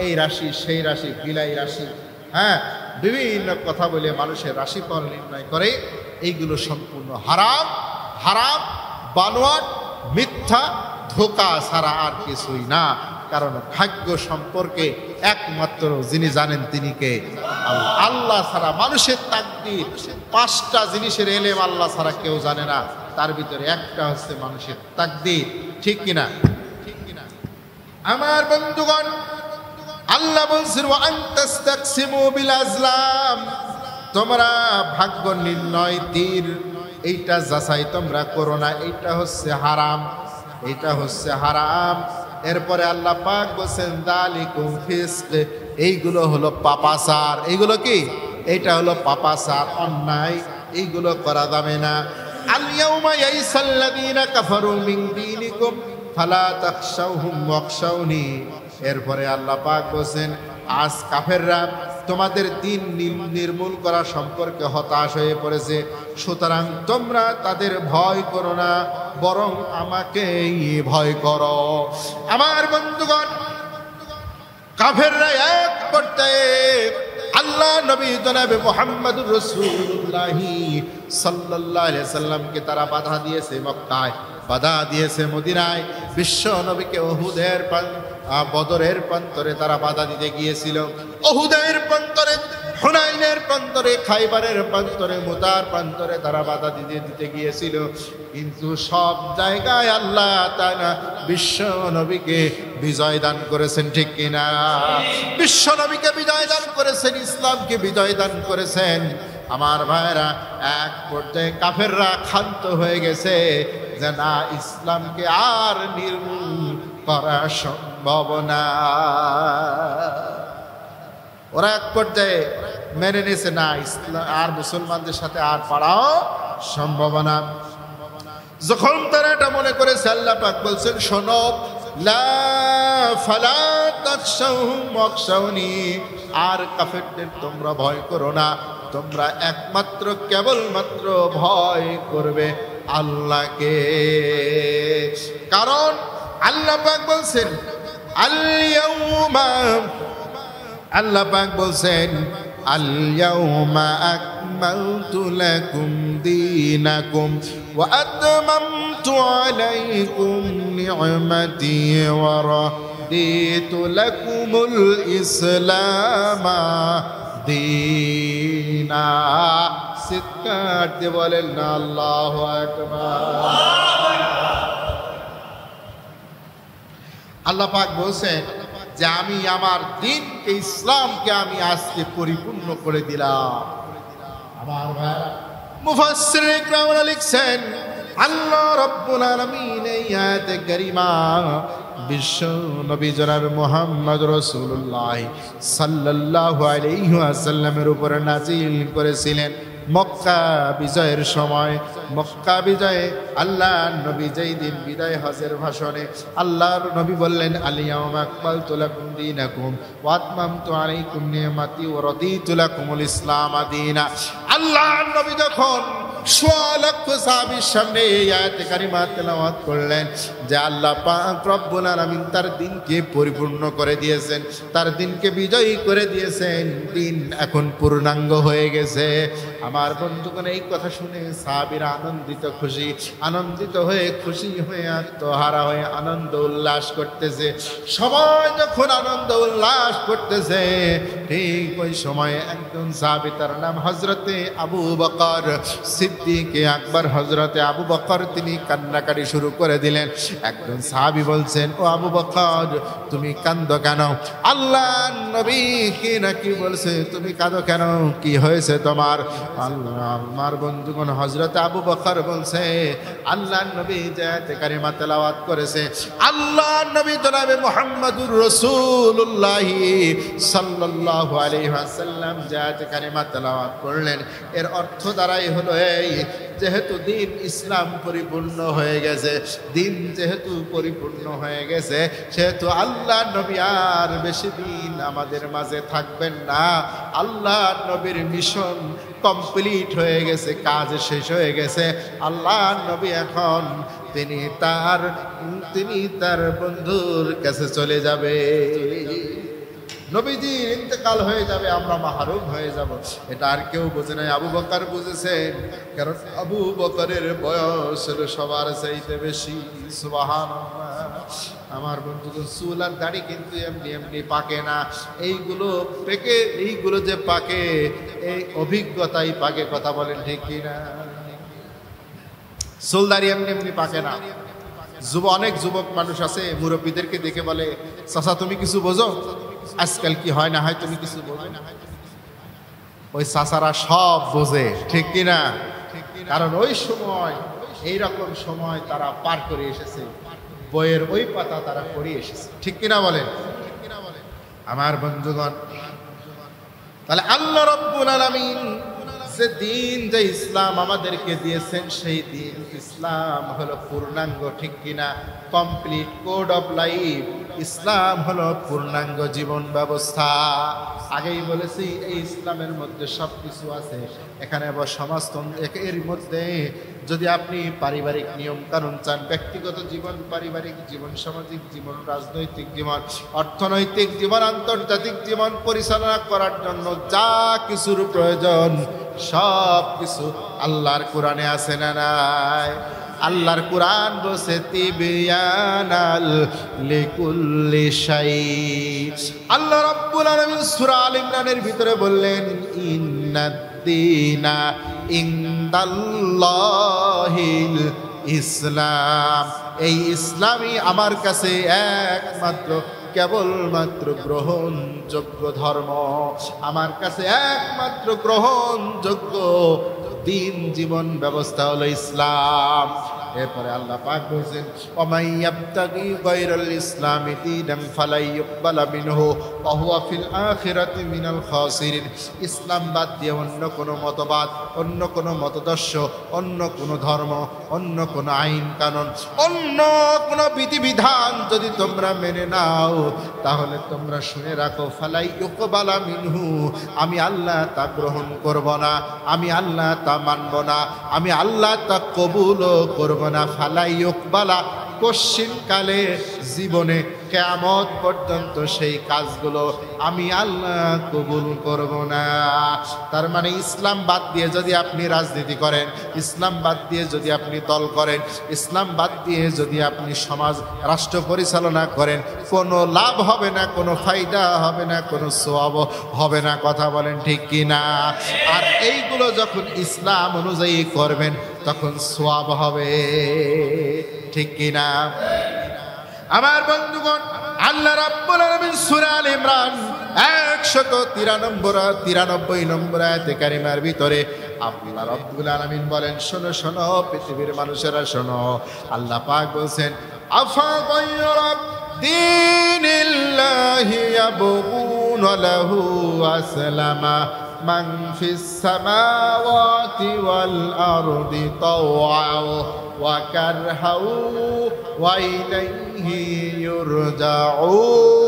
এই রাশি, সেই রাশি, বিলাই রাশি, হ্যাঁ, বিভিন্ন কথা বলে মানুষের রাশিফল নির্ণয় করে। এইগুলো সম্পূর্ণ হারাম, হারাম, বানোয়াট, মিথ্যা, ধোঁকা ছাড়া আর কিছুই না। কারণ ভাগ্য সম্পর্কে একমাত্র যিনি জানেন তিনি কে? আল্লাহ। আল্লাহ ছাড়া মানুষের তাকদীর, 5টা জিনিসের এলেম আল্লাহ ছাড়া কেউ জানে না। তার ভিতরে একটা হচ্ছে মানুষের তাকদীর। ঠিক কিনা? আমার বন্ধুগণ, আল্লাহ বলছেন ওয়া আনতাস্তাকসিমু বিল আজলাম, তোমরা ভাগ্য নির্ণয় তীর এইটা যাচাই তোমরা করো না, এইটা হচ্ছে হারাম, এইটা হচ্ছে হারাম। এরপরে আল্লাহ পাক বলেন যালিকুম ফিসক, এইগুলো হলো পাপাচার। এইগুলো কি? এইটা হলো পাপাচার, অন্যায়, এইগুলো করা যাবে না। আল ইয়াউমা ইয়াইসাল্লাযীনা কাফারু মিন দীনিকুম ফালা তাখশাউহুম ওয়াখশাউনি। এরপরে আল্লাহ পাক বলেন আজ কাফেররা তোমাদের দিন নির্মূল করা সম্পর্কে হতাশ হয়ে পড়েছে, সুতরাং তোমরা তাদের ভয় করো না, বরং আমাকেই ভয় করো। আমার বন্ধুগণ, কাফেররা এক পর্যায়ে আল্লাহ আল্লাহ নবী জনাবে মুহাম্মদুর রাসূলুল্লাহ সাল্লাল্লাহু আলাইহি সাল্লামকে তারা বাধা দিয়েছে মক্কায়, বাধা দিয়েছে মদিনায়। বিশ্ব নবীকে উহুদের বদরের প্রান্তরে তারা বাধা দিতে গিয়েছিল, উহুদের প্রান্তরে, হুনাইনের প্রান্তরে, খাইবারের প্রান্তরে, মুতার প্রান্তরে তারা বাধা দিতে গিয়েছিল। কিন্তু সব জায়গায় আল্লাহ তাআলা বিশ্ব নবীকে বিজয় দান করেছেন, ঠিক কিনা? বিশ্ব নবীকে বিজয় দান করেছেন, ইসলামকে বিজয় দান করেছেন। আমার ভাইরা, এক পর্যায়ে কাফেররা ক্ষান্ত হয়ে গেছে যে না, ইসলামকে আর নির্মূল করা সম্ভব না। ওরা এক পর্যায়ে মেনে নিয়েছে না, ইসলাম আর মুসলমানদের সাথে আর পাড়াও সম্ভব না। যখন তারা এটা মনে করেছে, আল্লাহ পাক বলছেন, শোনো, লা ফালা তাখশাউহুম ওয়াখশাউনি, আর কাফেরদের তোমরা ভয় করো না, তোমরা একমাত্র কেবলমাত্র ভয় করবে আল্লাহকে। কারণ আল্লাহ পাক বলছেন, আল্লাহ পাক বলছেন, আল ইয়াউমা আকমালতু লাকুম দীনাকুম ওয়া আতমামতু আলাইকুম নি'মাতি ওয়া রাদিতু লাকুমুল ইসলামা দীনা। চিৎকার দিয়ে বলেন না আল্লাহু আকবার। আল্লাহ পাক বলছেন যে আমি আমার দ্বীনকে, ইসলামকে আমি আজকে পরিপূর্ণ করে দিলাম। আমার ভাইরা, মুফাসসির ইকরামরা লিখছেন, আল্লাহ রাব্বুল আলামিন এই আয়াতে কারিমা বিশ্ব নবী জনাব মুহাম্মদ রাসূলুল্লাহ সাল্লাল্লাহু আলাইহি ওয়াসাল্লামের উপর নাযিল করেছিলেন মক্কা বিজয়ের সময়। মক্কা বিজয়ে আল্লাহ নবী যেই দিন বিদায় হজের ভাষণে আল্লাহর নবী বললেন, আল ইয়াউমা আকমালতু লাকুম দীনাকুম ওয়া আতমামতু আলাইকুম নি'মাতি ওয়া রাদিতু লাকুমুল ইসলাম দীনা। আল্লাহ নবী যখন ১৬ লক্ষ সাহাবীর সামনে এই আয়াতে কারিমা তেলাওয়াত করলেন যে আল্লাহ পাক রব্বুল আলামিন তার দ্বীনকে পরিপূর্ণ করে দিয়েছেন, তার দ্বীনকে বিজয়ী করে দিয়েছেন, দ্বীন এখন পূর্ণাঙ্গ হয়ে গেছে। আমার বন্ধুগণ, এই কথা শুনে সাহাবীরা আনন্দিত হয়ে খুশি হয়ে আত্মহারা হয়ে আনন্দ উল্লাস করতেছে। সবাই যখন আনন্দ উল্লাস করতেছে, ঠিক ওই সময় একজন সাহাবী, তার নাম হযরতে আবু বকর সিদ্দিকে আকবর, হযরতে আবু বকর, তিনি কান্নাকাটি শুরু করে দিলেন। একজন সাহাবী বলছেন, ও আবু বকর, তুমি কাঁদো কেন? আল্লাহ নবী কি নাকি বলছে তুমি কাঁদো কেন? কি হয়েছে তোমার? আমার বন্ধুগণ, হযরতে আবু বকর বলছে, আল্লাহ নবী যে আয়াতে কারিমা তেলাওয়াত করেছে, আল্লাহ নবী জনাবে মুহাম্মদুর রাসূলুল্লাহ সাল্লাল্লাহু আলাইহি ওয়াসাল্লাম যে আয়াতে কারিমা তেলাওয়াত করলেন, এর অর্থ দ্বারাই হলো এই, যেহেতু দ্বীন ইসলাম পরিপূর্ণ হয়ে গেছে, দ্বীন যেহেতু পরিপূর্ণ হয়ে গেছে, সেহেতু আল্লাহ নবী আর বেশি দিন আমাদের মাঝে থাকবেন না। আল্লাহ নবীর মিশন কমপ্লিট হয়ে গেছে, কাজ শেষ হয়ে গেছে। আল্লাহ নবী এখন তিনি তার বন্ধুর কাছে চলে যাবে। নবীজির ইন্তেকাল হয়ে যাবে, আমরা মাহরুম হয়ে যাব। এটা আর কেউ বোঝে নাই, আবু বকর বুঝেছেন। কারণ আবু বকরের বয়স হলো সবার চাইতে বেশি। সুবহানাল্লাহ। আমার বন্ধুগণ, চুল আর দাড়ি কিন্তু এমনি এমনি পাকে না। এইগুলো যে পাকে, এই অভিজ্ঞতাই পাকে। কথা বলেন ঠিক কিনা? চুল দাড়ি এমনি এমনি পাকে না। অনেক যুবক মানুষ আছে, মুরব্বীদেরকে দেখে বলে, চাচা তুমি কিছু বোঝো? আজকাল কি হয় না হয় তুমি কিছু বোঝো না? ওই চাচারা সব বোঝে, ঠিক কিনা? কারণ ওই সময়, এইরকম সময় তারা পার করে এসেছে, বইয়ের ওই পাতা তারা পড়িয়ে এসেছে, ঠিক কিনা বলেন? আমার বন্ধুগণ, তাহলে আল্লাহ রাব্বুল আলামিন যে দ্বীন, যে ইসলাম আমাদেরকে দিয়েছেন, সেই দ্বীন ইসলাম হলো পূর্ণাঙ্গ, ঠিক কিনা? Complete code of life. Islam হলো পূর্ণাঙ্গ জীবন ব্যবস্থা। আগেই বলেছি, এই ইসলামের মধ্যে সব কিছু আছে। এখানে আবার সমাজতন্ত্র, এর মধ্যে যদি আপনি পারিবারিক নিয়ম কানুন চান, ব্যক্তিগত জীবন, পারিবারিক জীবন, সামাজিক জীবন, রাজনৈতিক জীবন, অর্থনৈতিক জীবন, আন্তর্জাতিক জীবন পরিচালনা করার জন্য যা কিছুর প্রয়োজন সব কিছু আল্লাহর কোরআনে আছে না নাই? আল্লাহর কোরআন বলছে তিবিয়ানাল লিকুল্লি শাই। আল্লাহ রাব্বুল আলামিন সূরা আল ইমরানের ভিতরে বললেন ইন্নাদ-দীনা ইনদাল্লাহিল ইসলাম, এই ইসলামই আমার কাছে একমাত্র কেবলমাত্র গ্রহণযোগ্য ধর্ম, আমার কাছে একমাত্র গ্রহণযোগ্য দিন জীবন ব্যবস্থা হলো ইসলাম। এরপরে আল্লাহ পাক বলেন ওমাই ইয়াবতাগি গায়রাল ইসলামি দীনান ফালা ইউকবালা মিনহু ওয়া হুয়া ফিল আখিরাতি মিনাল খাসিরিন। ইসলাম বাদ দিয়ে অন্য কোনো মতবাদ, অন্য কোনো মতদর্শ, অন্য কোনো ধর্ম, অন্য কোনো আইন কানুন, অন্য কোনো বিধিবিধান যদি তোমরা মেনে নাও তাহলে তোমরা শুনে রাখো ফালা ইউকবালা মিনহু, আমি আল্লাহ তা গ্রহণ করব না, আমি আল্লাহ তা মানব না, আমি আল্লাহ তা কবুলও করব না। ফালাই ইউকবালা, কশ্চিন কালে জীবনে কিয়ামত পর্যন্ত সেই কাজগুলো আমি আল্লাহ কবুল করব না। তার মানে ইসলাম বাদ দিয়ে যদি আপনি রাজনীতি করেন, ইসলাম বাদ দিয়ে যদি আপনি দল করেন, ইসলাম বাদ দিয়ে যদি আপনি সমাজ রাষ্ট্র পরিচালনা করেন, কোনো লাভ হবে না, কোনো ফায়দা হবে না, কোনো সওয়াব হবে না। কথা বলেন ঠিক কি না? আর এইগুলো যখন ইসলাম অনুযায়ী করবেন তখন সওয়াব হবে, ঠিক কি না? আমার বন্ধুগণ, আল্লাহ রাব্বুল আলামিন সূরা আল ইমরান 193 নম্বর আয়াতে কারিমার ভিতরে আল্লাহ রাব্বুল আলামিন বলেন, শোনো শোনো পৃথিবীর মানুষেরা শোনো, আল্লাহ পাক বলেন আফা গায়রা দীনিল্লাহি ইয়াবগুনা লাহু আসলামা মান ফিস সামাওয়াতি ওয়াল আরদি তাওআও ওয়া কারহাউ ওয়া ইলাইহি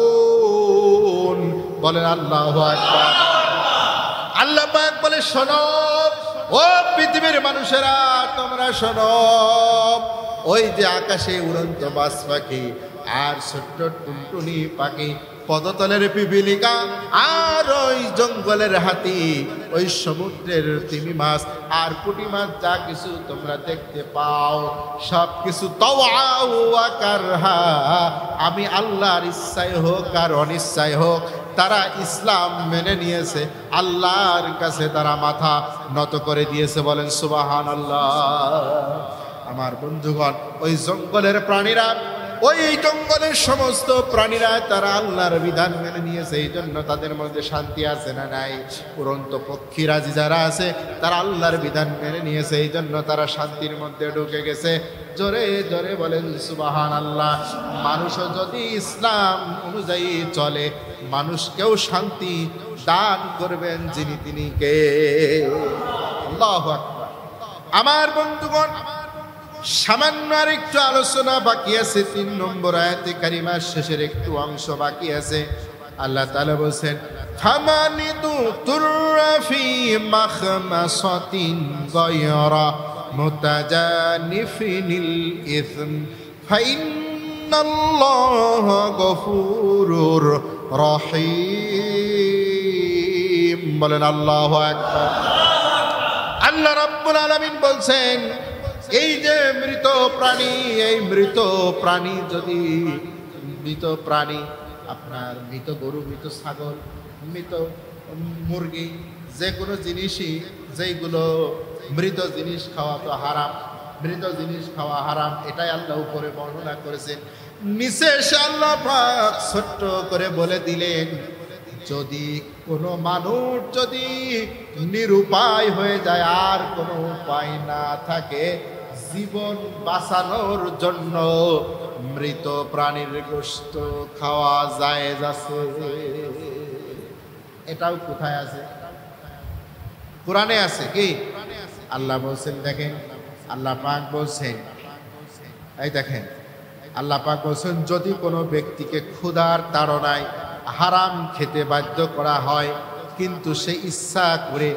ইউরজাউন। বলেন আল্লাহু আকবার। আল্লাহ পাক বলে শোনো ও পৃথিবীর মানুষেরা, তোমরা শোনো, ওই যে আকাশে উড়ন্ত বাজ পাখি আর ছোট্ট টুনটুনি পাখি, পদতলের পিপিলিকা আর ওই জঙ্গলের হাতি, ওই সমুদ্রের তিমি মাছ আর পুঁটি মাছ, যা কিছু তোমরা দেখতে পাও সব কিছু তাওআউ ওয়া কারহা, আমি আল্লাহর ইচ্ছায় হোক আর অনিচ্ছায় হোক তারা ইসলাম মেনে নিয়েছে, আল্লাহর কাছে তারা মাথা নত করে দিয়েছে। বলেন সুবহানাল্লাহ। আমার বন্ধুগণ, ওই জঙ্গলের প্রাণীরা, ওই জঙ্গলের সমস্ত প্রাণীরা তারা আল্লাহর বিধান মেনে নিয়েছে, এই জন্য তাদের মধ্যে শান্তি আছে না নাই? উড়ন্ত পক্ষীরাজি যারা আছে তারা আল্লাহর বিধান মেনে নিয়েছে, এই জন্য তারা শান্তির মধ্যে ঢুকে গেছে। জোরে জোরে বলেন সুবহানাল্লাহ। মানুষও যদি ইসলাম অনুযায়ী চলে, মানুষকেও শান্তি দান করবেন যিনি, তিনি কে? আল্লাহু আকবার। আমার বন্ধুগণ, সামান্য আর একটু আলোচনা বাকি আছে। 3 নম্বর আয়াতে কারিমার শেষের একটু অংশ বাকি আছে। আল্লাহ তাআলা বলেন ফামানিদু তুরফি মাখমাসাতিন গায়রা মুতাজানিফিনিল ইসম ফাইন্নাল্লাহা গফুরুর রহিম। বলেন আল্লাহু আকবার। আল্লাহ রাব্বুল আলামিন বলছেন, এই যে মৃত প্রাণী, এই মৃত প্রাণী যদি, মৃত প্রাণী আপনার মৃত গরু, মৃত ছাগল, মৃত মুরগি, যে কোনো জিনিসই, যেইগুলো মৃত জিনিস খাওয়া তো হারাম, মৃত জিনিস খাওয়া হারাম, এটাই আল্লাহ উপরে বর্ণনা করেছেন। নিচে এসে আল্লাহ পাক ছোট্ট করে বলে দিলেন, যদি কোনো মানুষ যদি নিরুপায় হয়ে যায়, আর কোনো উপায় না থাকে, জীবন বাঁচানোর জন্য মৃত প্রাণীর গোশত খাওয়া জায়েজ আছে। এটাও কোথায় আছে? কোরআনে আছে। কি আল্লাহ বলছেন? দেখেন আল্লাহ পাক বলছেন, এই দেখেন আল্লাহ পাক বলছেন, যদি কোনো ব্যক্তিকে ক্ষুধার তাড়নায় হারাম খেতে বাধ্য করা হয়, কিন্তু সে ইচ্ছা করে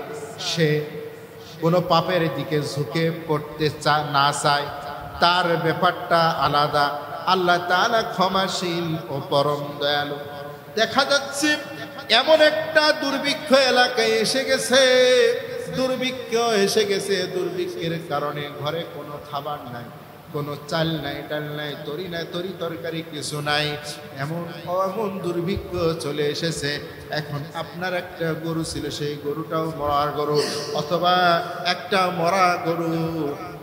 সে কোনো পাপের দিকে ঝুঁকে পড়তে না চায়, তার ব্যাপারটা আলাদা। আল্লাহ তাআলা ক্ষমাশীল ও পরম দয়ালু। দেখা যাচ্ছে এমন একটা দুর্ভিক্ষ এলাকায় এসে গেছে, দুর্ভিক্ষ এসে গেছে, দুর্ভিক্ষের কারণে ঘরে কোনো খাবার নাই, কোনো চাল নাই, ডাল নাই, তরি তরকারি কিছু নাই, এমন দুর্ভিক্ষ চলে এসেছে। এখন আপনার একটা গরু ছিল, সেই গরুটাও মরার গরু, অথবা একটা মরা গরু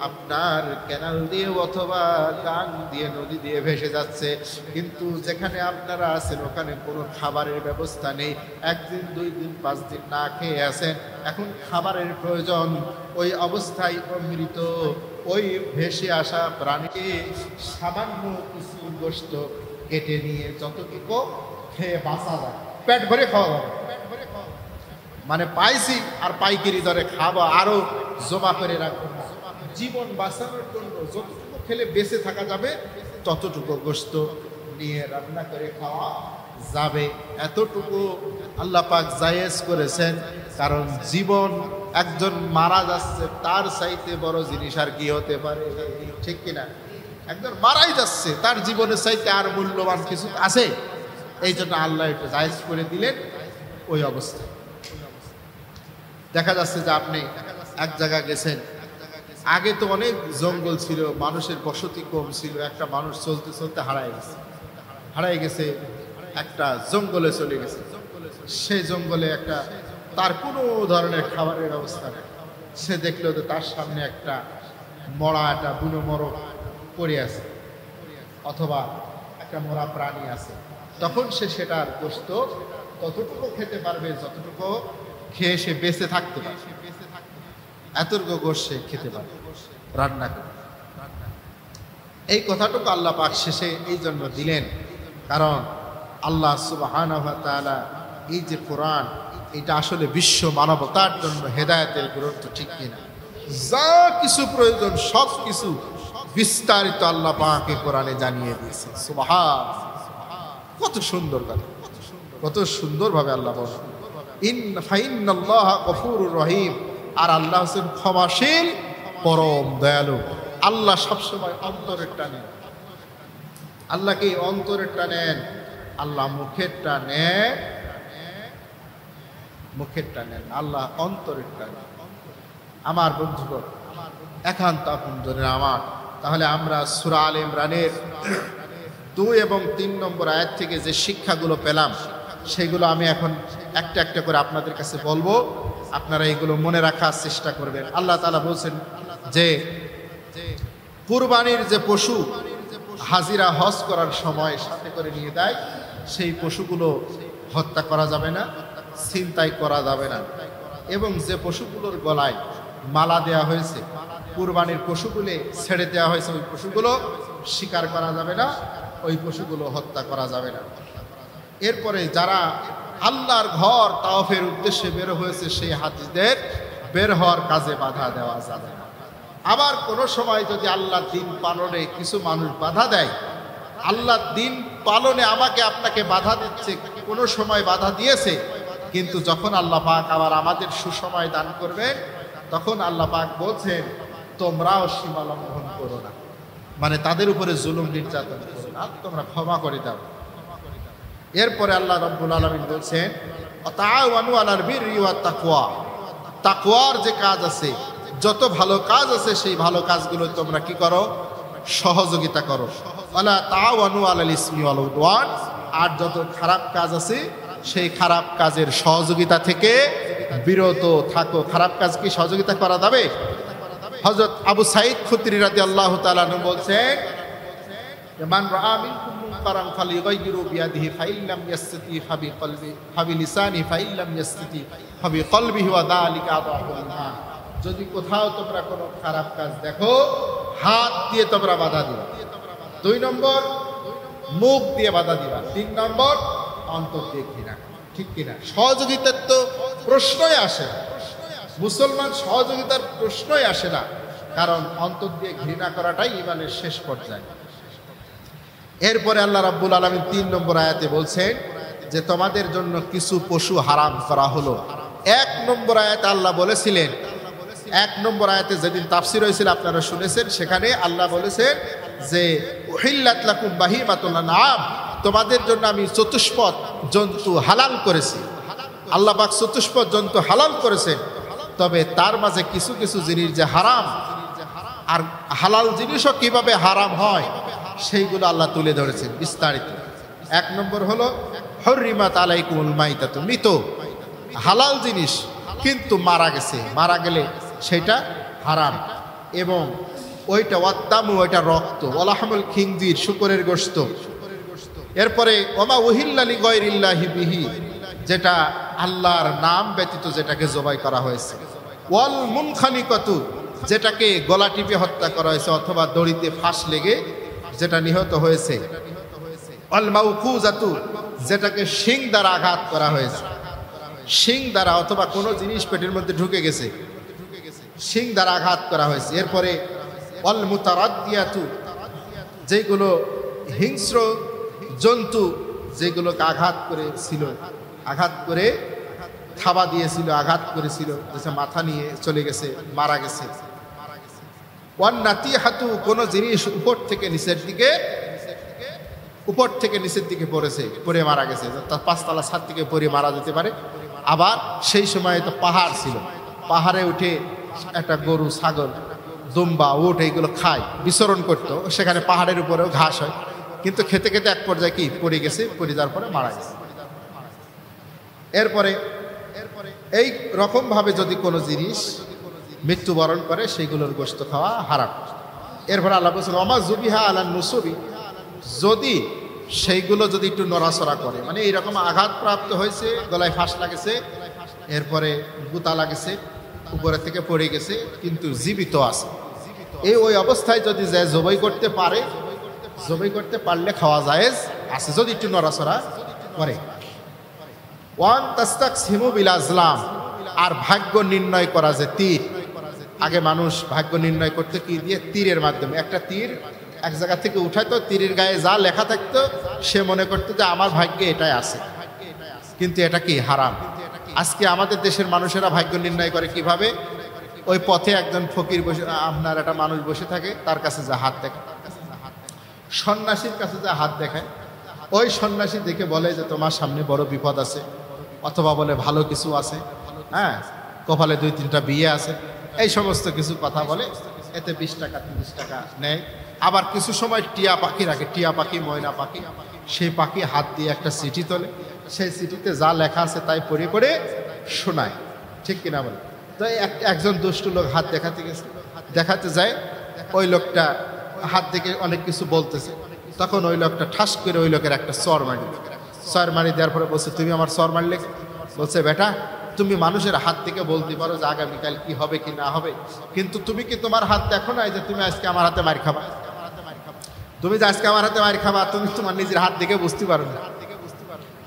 আপনার ক্যানাল দিয়ে অথবা গান দিয়ে নদী দিয়ে ভেসে যাচ্ছে, কিন্তু যেখানে আপনারা আছেন ওখানে কোনো খাবারের ব্যবস্থা নেই। একদিন, 2 দিন, 5 দিন না খেয়ে আছেন, এখন খাবারের প্রয়োজন। ওই অবস্থায় মৃত ওই ভেসে আসা প্রাণীকে সামান্য কিছু গোশত কেটে নিয়ে যতটুকু খেয়ে বাঁচা যায়, পেট ভরে খাওয়া যাবে, মানে পাইছি আর পাইকারি দরে খাবো, আরো জমা করে রাখবো না। জীবন বাঁচানোর জন্য যতটুকু খেলে বেঁচে থাকা যাবে ততটুকু গোশত নিয়ে রান্না করে খাওয়া যাবে। এতটুকু আল্লাহ পাক জায়েজ করেছেন, কারণ জীবন একজন মারা যাচ্ছে, তার চাইতে বড় জিনিস আর কি হতে পারে? ঠিক কিনা? একজন মারাই যাচ্ছে, তার জীবনের চাইতে আর মূল্যবান কিছু আছে? এই জন্য আল্লাহ এটা জায়েজ করে দিলেন। ওই অবস্থায় দেখা যাচ্ছে যে আপনি এক জায়গায় গেছেন, আগে তো অনেক জঙ্গল ছিল, মানুষের বসতি কম ছিল, একটা মানুষ চলতে চলতে হারায় গেছে, একটা জঙ্গলে চলে গেছে। সেই জঙ্গলে একটা তার কোনো ধরনের খাবারের ব্যবস্থা নেই। সে দেখলো যে তার সামনে একটা মরা, একটা বুনো মরক পড়ে আছে, অথবা একটা মরা প্রাণী আছে। তখন সে সেটার গোশত ততটুকু খেতে পারবে যতটুকু খেয়ে সে বেঁচে থাকতে পারবে, এতটুকু গোশত সে খেতে পারবে রান্না করে। এই কথাটুকু আল্লাহ পাক শেষে এই জন্য দিলেন, কারণ আল্লাহ সুবহানাহু ওয়া তাআলা এই যে কোরআন, এটা আসলে বিশ্ব মানবতার জন্য হেদায়েতের গ্রন্থ, ঠিক কিনা? যা কিছু প্রয়োজন সব কিছু বিস্তারিত আল্লাহ পাকে কোরআনে জানিয়ে দিয়েছে। সুবহান, কত সুন্দর কথা, কত সুন্দরভাবে আল্লাহ বলেন ইন্নাল্লাহা গফুরুর রহিম। আর আল্লাহ হচ্ছেন ক্ষমাশীল, পরম দয়ালু। আল্লাহ সবসময় অন্তরের টানেন। আল্লাহকে অন্তরের টানেন, আল্লাহ মুখের টানেন, আল্লাহ অন্তরের টানেন। আমার বন্ধুগণ, একান্ত আপনজনের আমার, তাহলে আমরা সূরা আলে ইমরানের 2 এবং 3 নম্বর আয়াত থেকে যে শিক্ষাগুলো পেলাম, সেগুলো আমি এখন একটা একটা করে আপনাদের কাছে বলবো। আপনারা এগুলো মনে রাখার চেষ্টা করবেন। আল্লাহ তাআলা বলছেন যে কুরবানির যে পশু হাজিরা হজ করার সময় সাথে করে নিয়ে দেয়, সেই পশুগুলো হত্যা করা যাবে না, ছিনতাই করা যাবে না, এবং যে পশুগুলোর গলায় মালা দেয়া হয়েছে, কুরবানির পশুগুলো ছেড়ে দেওয়া হয়েছে, ওই পশুগুলো শিকার করা যাবে না, ওই পশুগুলো হত্যা করা যাবে না। এরপরে যারা আল্লাহর ঘর তাওয়াফের উদ্দেশ্যে বের হয়েছে, সেই হাজিদের বের হওয়ার কাজে বাধা দেওয়া যাবে না। আবার কোনো সময় যদি আল্লাহর দিন পালনে কিছু মানুষ বাধা দেয়, আল্লাহর দিন পালনে আমাকে আপনাকে বাধা দিচ্ছে, কোনো সময় বাধা দিয়েছে, কিন্তু যখন আল্লাহ পাক আবার আমাদের সুসময় দান করবেন, তখন আল্লাহ পাক বলছেন তোমরাও সীমা লঙ্ঘন করো না, মানে তাদের উপরে জুলুম নির্যাতন করো না, তোমরা ক্ষমা করে দাও। এরপরে আল্লাহ রাব্বুল আলামিন বলছেন তাআওয়ানু আলাল বিররি ওয়াত তাকওয়া। তাকওয়ার যে কাজ আছে, যত ভালো কাজ আছে, সেই ভালো কাজগুলো তোমরা কি করো? সহযোগিতা করো। ওয়ালা তাআওয়ানু আলাল ইসমি ওয়াল উদওয়ান। আর যত খারাপ কাজ আছে, সেই খারাপ কাজের সহযোগিতা থেকে বিরত থাকো। খারাপ কাজ কি সহযোগিতা করা যাবে? হযরত আবু সাঈদ খুদরি রাদিয়াল্লাহু তাআলা আনহু বলছেন, মান রাআ মিনকুম মুনকারান ফালিগাইয়িরু বিয়াদিহি ফাইল্লাম ইয়াসতাতি ফাবিকলবি ফাবিলিসানি ফাইল্লাম ইয়াসতাতি ফাবিকলবিহি ওয়া যালিকা আযাফুল ঈমান। যদি কোথাও তোমরা কোনো খারাপ কাজ দেখো, হাত দিয়ে তোমরা বাধা দিবা। 2 নম্বর মুখ দিয়ে বাধা দিবা। 3 নম্বর অন্তর দিয়ে ঘৃণা। ঠিক কিনা? সহযোগিতার তো প্রশ্নই আসে না, মুসলমান সহযোগিতার প্রশ্নই আসে না, কারণ অন্তর দিয়ে ঘৃণা করাটাই ঈমানের শেষ পর্যায়ে। এরপরে আল্লাহ রাব্বুল আলামিন 3 নম্বর আয়াতে বলছেন যে তোমাদের জন্য কিছু পশু হারাম করা হলো। 1 নম্বর আয়াতে আল্লাহ বলেছিলেন এক নম্বর আয়াতে যেদিন তাফসীর হয়েছিল আপনারা শুনেছেন, সেখানে আল্লাহ বলেছেন যে উহিল্লাত লাকুম বাহিমাতুল আনআম, তোমাদের জন্য আমি চতুষ্পদ জন্তু হালাল করেছি। আল্লাহ পাক চতুষ্পদ জন্তু হালাল করেছেন, তবে তার মাঝে কিছু কিছু জিনিস যে হারাম, আর হালাল জিনিসও কিভাবে হারাম হয় সেইগুলো আল্লাহ তুলে ধরেছেন বিস্তারিত। এক নম্বর হলো হুররিমাত আলাইকুমুল মাইতাতু, মৃত হালাল জিনিস কিন্তু মারা গেছে, মারা গেলে সেটা হারাম, এবং ওইটা ওয়াদ্দামু, ওইটা রক্ত, ওয়ালাহমুল খিনজির, শুকরের গোশত। এরপরে ওমা উহিল্লা লিগায়রিল্লাহি বিহি, যেটা আল্লাহর নাম ব্যতীত যেটাকে জবাই করা হয়েছে। ওয়াল মুনখানিকাতু, যেটাকে গলা টিপে হত্যা করা হয়েছে অথবা দড়িতে ফাঁস লেগে যেটা নিহত হয়েছে। ওয়াল মাউকুজাতু, যেটাকে শিং দ্বারা আঘাত করা হয়েছে, শিং দ্বারা অথবা কোনো জিনিস পেটের মধ্যে ঢুকে গেছে, শিং দ্বারা আঘাত করা হয়েছে। এরপরে ওয়াল মুতারাদ্দিয়াতু, যেগুলো হিংস্র জন্তু, যেগুলোকে আঘাত করেছিল, আঘাত করে থাবা দিয়েছিল, আঘাত করেছিল, যেটা মাথা নিয়ে চলে গেছে, মারা গেছে। ওয়ান নাতিহাতু, কোনো জিনিস উপর থেকে নিচের দিকে, উপর থেকে নিচের দিকে পড়েছে, পড়ে মারা গেছে, তার পাঁচতলা ছাদ থেকে পড়ে মারা যেতে পারে। আবার সেই সময় তো পাহাড় ছিল, পাহাড়ে উঠে একটা গরু, ছাগল, দুম্বা, উট এইগুলো খায়, বিচরণ করতো, সেখানে পাহাড়ের উপরেও ঘাস হয়, কিন্তু খেতে খেতে এক পর্যায়ে কি পড়ে গেছে, পড়ে যাওয়ার পরে মারা গেছে। এরপরে এই রকমভাবে যদি কোনো জিনিস মৃত্যুবরণ করে সেইগুলোর গোশত খাওয়া হারাম। এরপরে আল্লাহ বলছেন ওমা জুবিহা আলান নুসুবি, যদি সেইগুলো যদি একটু নড়াচড়া করে, মানে এইরকম আঘাতপ্রাপ্ত হয়েছে, গলায় ফাঁস লাগেছে, এরপরে গুতা লাগেছে, উপরে থেকে পড়ে গেছে, কিন্তু জীবিত আছে, ওই অবস্থায় যদি যায় জবাই করতে পারে, জবাই করতে পারলে খাওয়া জায়েজ আছে, যদি একটু নড়াচড়া করে। ওয়ান তাস্তাকসিমু বিল আজলাম, আর ভাগ্য নির্ণয় করা, যে তীর, আগে মানুষ ভাগ্য নির্ণয় করতে কি দিয়ে, তীরের মাধ্যমে। একটা তীর এক জায়গা থেকে উঠাইতো, তীরের গায়ে যা লেখা থাকতো সে মনে করতো যে আমার ভাগ্যে এটাই আছে, কিন্তু এটা কি হারাম। আজকে আমাদের দেশের মানুষেরা ভাগ্য নির্ণয় করে কিভাবে, ওই পথে একজন ফকির বসে, আপনার একটা মানুষ বসে থাকে, তার কাছে যা হাত দেখায়, সন্ন্যাসীর কাছে যা হাত দেখায়, ওই সন্ন্যাসী দেখে বলে যে তোমার সামনে বড় বিপদ আছে, অথবা বলে ভালো কিছু আছে, হ্যাঁ, কপালে 2-3টা বিয়ে আছে, এই সমস্ত কিছু কথা বলে, এতে 20 টাকা 30 টাকা নেয়। আবার কিছু সময় টিয়া পাখি রাখে, টিয়া পাখি, ময়না পাখি, সেই পাখি হাত দিয়ে একটা চিঠি তোলে, সেই চিঠিতে যা লেখা আছে তাই পড়ে পড়ে শোনায়, ঠিক কিনা বলে। তো একজন দুষ্ট লোক হাত দেখাতে গেছে, দেখাতে যায়, ওই লোকটা হাত থেকে অনেক কিছু বলতেছে, তখন ওই লোকটা ঠাস করে ওই লোকের একটা চর মারি, চর মারি দেওয়ার পরে বলছে তুমি আমার চর মারলে, বলছে বেটা তুমি মানুষের হাত থেকে বলতে পারো যে আগামীকাল কি হবে কি না হবে, কিন্তু তুমি কি তোমার হাত দেখো না যে তুমি আজকে আমার হাতে মার খাবা, তুমি যে আজকে আমার হাতে মার খাবা, তুমি তোমার নিজের হাত দেখে বুঝতে পারো না,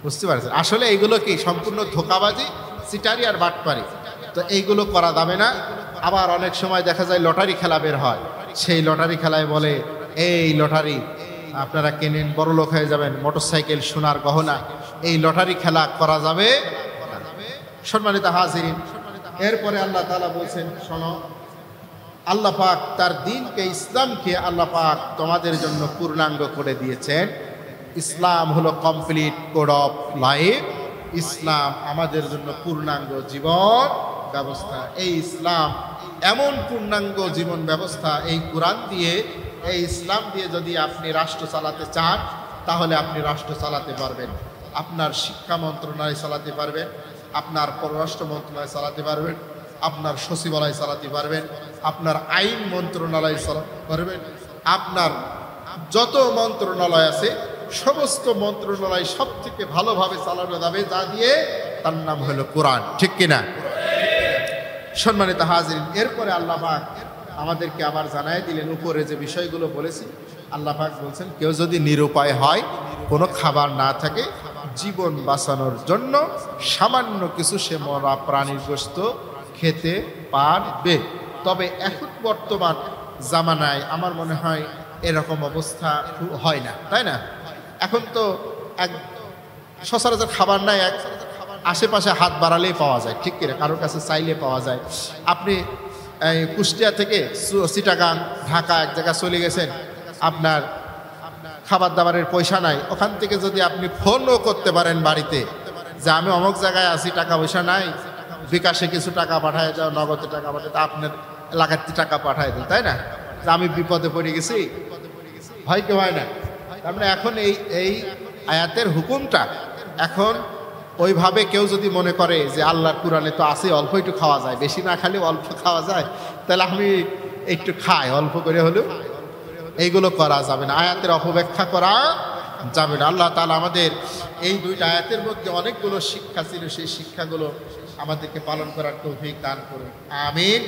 বুঝতে পারছেন। আসলে এইগুলো কি সম্পূর্ণ ধোঁকাবাজি, চিটারি আর বাটপারি, তো এইগুলো করা যাবে না। আবার অনেক সময় দেখা যায় লটারি খেলা বের হয়, সেই লটারি খেলায় বলে এই লটারি আপনারা কেনেন, বড় লোক হয়ে যাবেন, মোটরসাইকেল, সোনার গহনা, এই লটারি খেলা করা যাবে। সম্মানিত হাজিরিন, এরপরে আল্লাহ তাআলা বলছেন শোনো, আল্লাহ পাক তার দ্বীনকে, ইসলামকে আল্লাহ পাক তোমাদের জন্য পূর্ণাঙ্গ করে দিয়েছেন। ইসলাম হলো কমপ্লিট কোড অফ লাইফ, ইসলাম আমাদের জন্য পূর্ণাঙ্গ জীবন ব্যবস্থা। এই ইসলাম এমন পূর্ণাঙ্গ জীবন ব্যবস্থা, এই কোরআন দিয়ে, এই ইসলাম দিয়ে যদি আপনি রাষ্ট্র চালাতে চান, তাহলে আপনি রাষ্ট্র চালাতে পারবেন। আপনার শিক্ষা মন্ত্রণালয় চালাতে পারবেন, আপনার পররাষ্ট্র মন্ত্রণালয় চালাতে পারবেন, আপনার সচিবালয় চালাতে পারবেন, আপনার আইন মন্ত্রণালয় চালাতে পারবেন, আপনার যত মন্ত্রণালয় আছে সমস্ত মন্ত্রণালয় সব থেকে ভালোভাবে চালানো যাবে যা দিয়ে, তার নাম হলো কোরআন, ঠিক কিনা? সম্মানিত হাজিরিন, এরপরে আল্লাহ পাক আমাদেরকে আবার জানাই দিলেন, উপরে যে বিষয়গুলো বলেছি, আল্লাহ পাক বলছেন কেউ যদি নিরুপায় হয়, কোনো খাবার না থাকে, জীবন বাঁচানোর জন্য সামান্য কিছু সে মরা প্রাণীর গোশত খেতে পারবে। তবে এখন বর্তমান জামানায় আমার মনে হয় এরকম অবস্থা হয় না, তাই না? এখন তো এক সচরাচর খাবার নাই, এক আশেপাশে হাত বাড়ালেই পাওয়া যায়, ঠিক কিনা? কারোর কাছে চাইলে পাওয়া যায়। আপনি এই কুষ্টিয়া থেকে চিটাগাং ঢাকা এক জায়গায় চলে গেছেন, আপনার খাবার দাবারের পয়সা নাই, ওখান থেকে যদি আপনি ফোনও করতে পারেন বাড়িতে যে আমি অমুক জায়গায় আছি, টাকা পয়সা নাই, বিকাশে কিছু টাকা পাঠায় দাও, নগদে টাকা পাঠায় দাও, আপনার এলাকার টাকা পাঠায় দেন, তাই না? যে আমি বিপদে পড়ে গেছি, ভয় কেউ হয় না। তার মানে এখন এই আয়াতের হুকুমটা এখন ওইভাবে কেউ যদি মনে করে যে আল্লাহর কুরআনে তো আছে অল্প একটু খাওয়া যায়, বেশি না খালি অল্প খাওয়া যায়, তাহলে আমি একটু খাই অল্প করে হলেও, এইগুলো করা যাবে না, আয়াতের অপব্যাখ্যা করা যাবে না। আল্লাহ তাআলা আমাদের এই দুইটা আয়াতের মধ্যে অনেকগুলো শিক্ষা ছিল, সেই শিক্ষাগুলো আমাদেরকে পালন করার তৌফিক দান করুন, আমিন।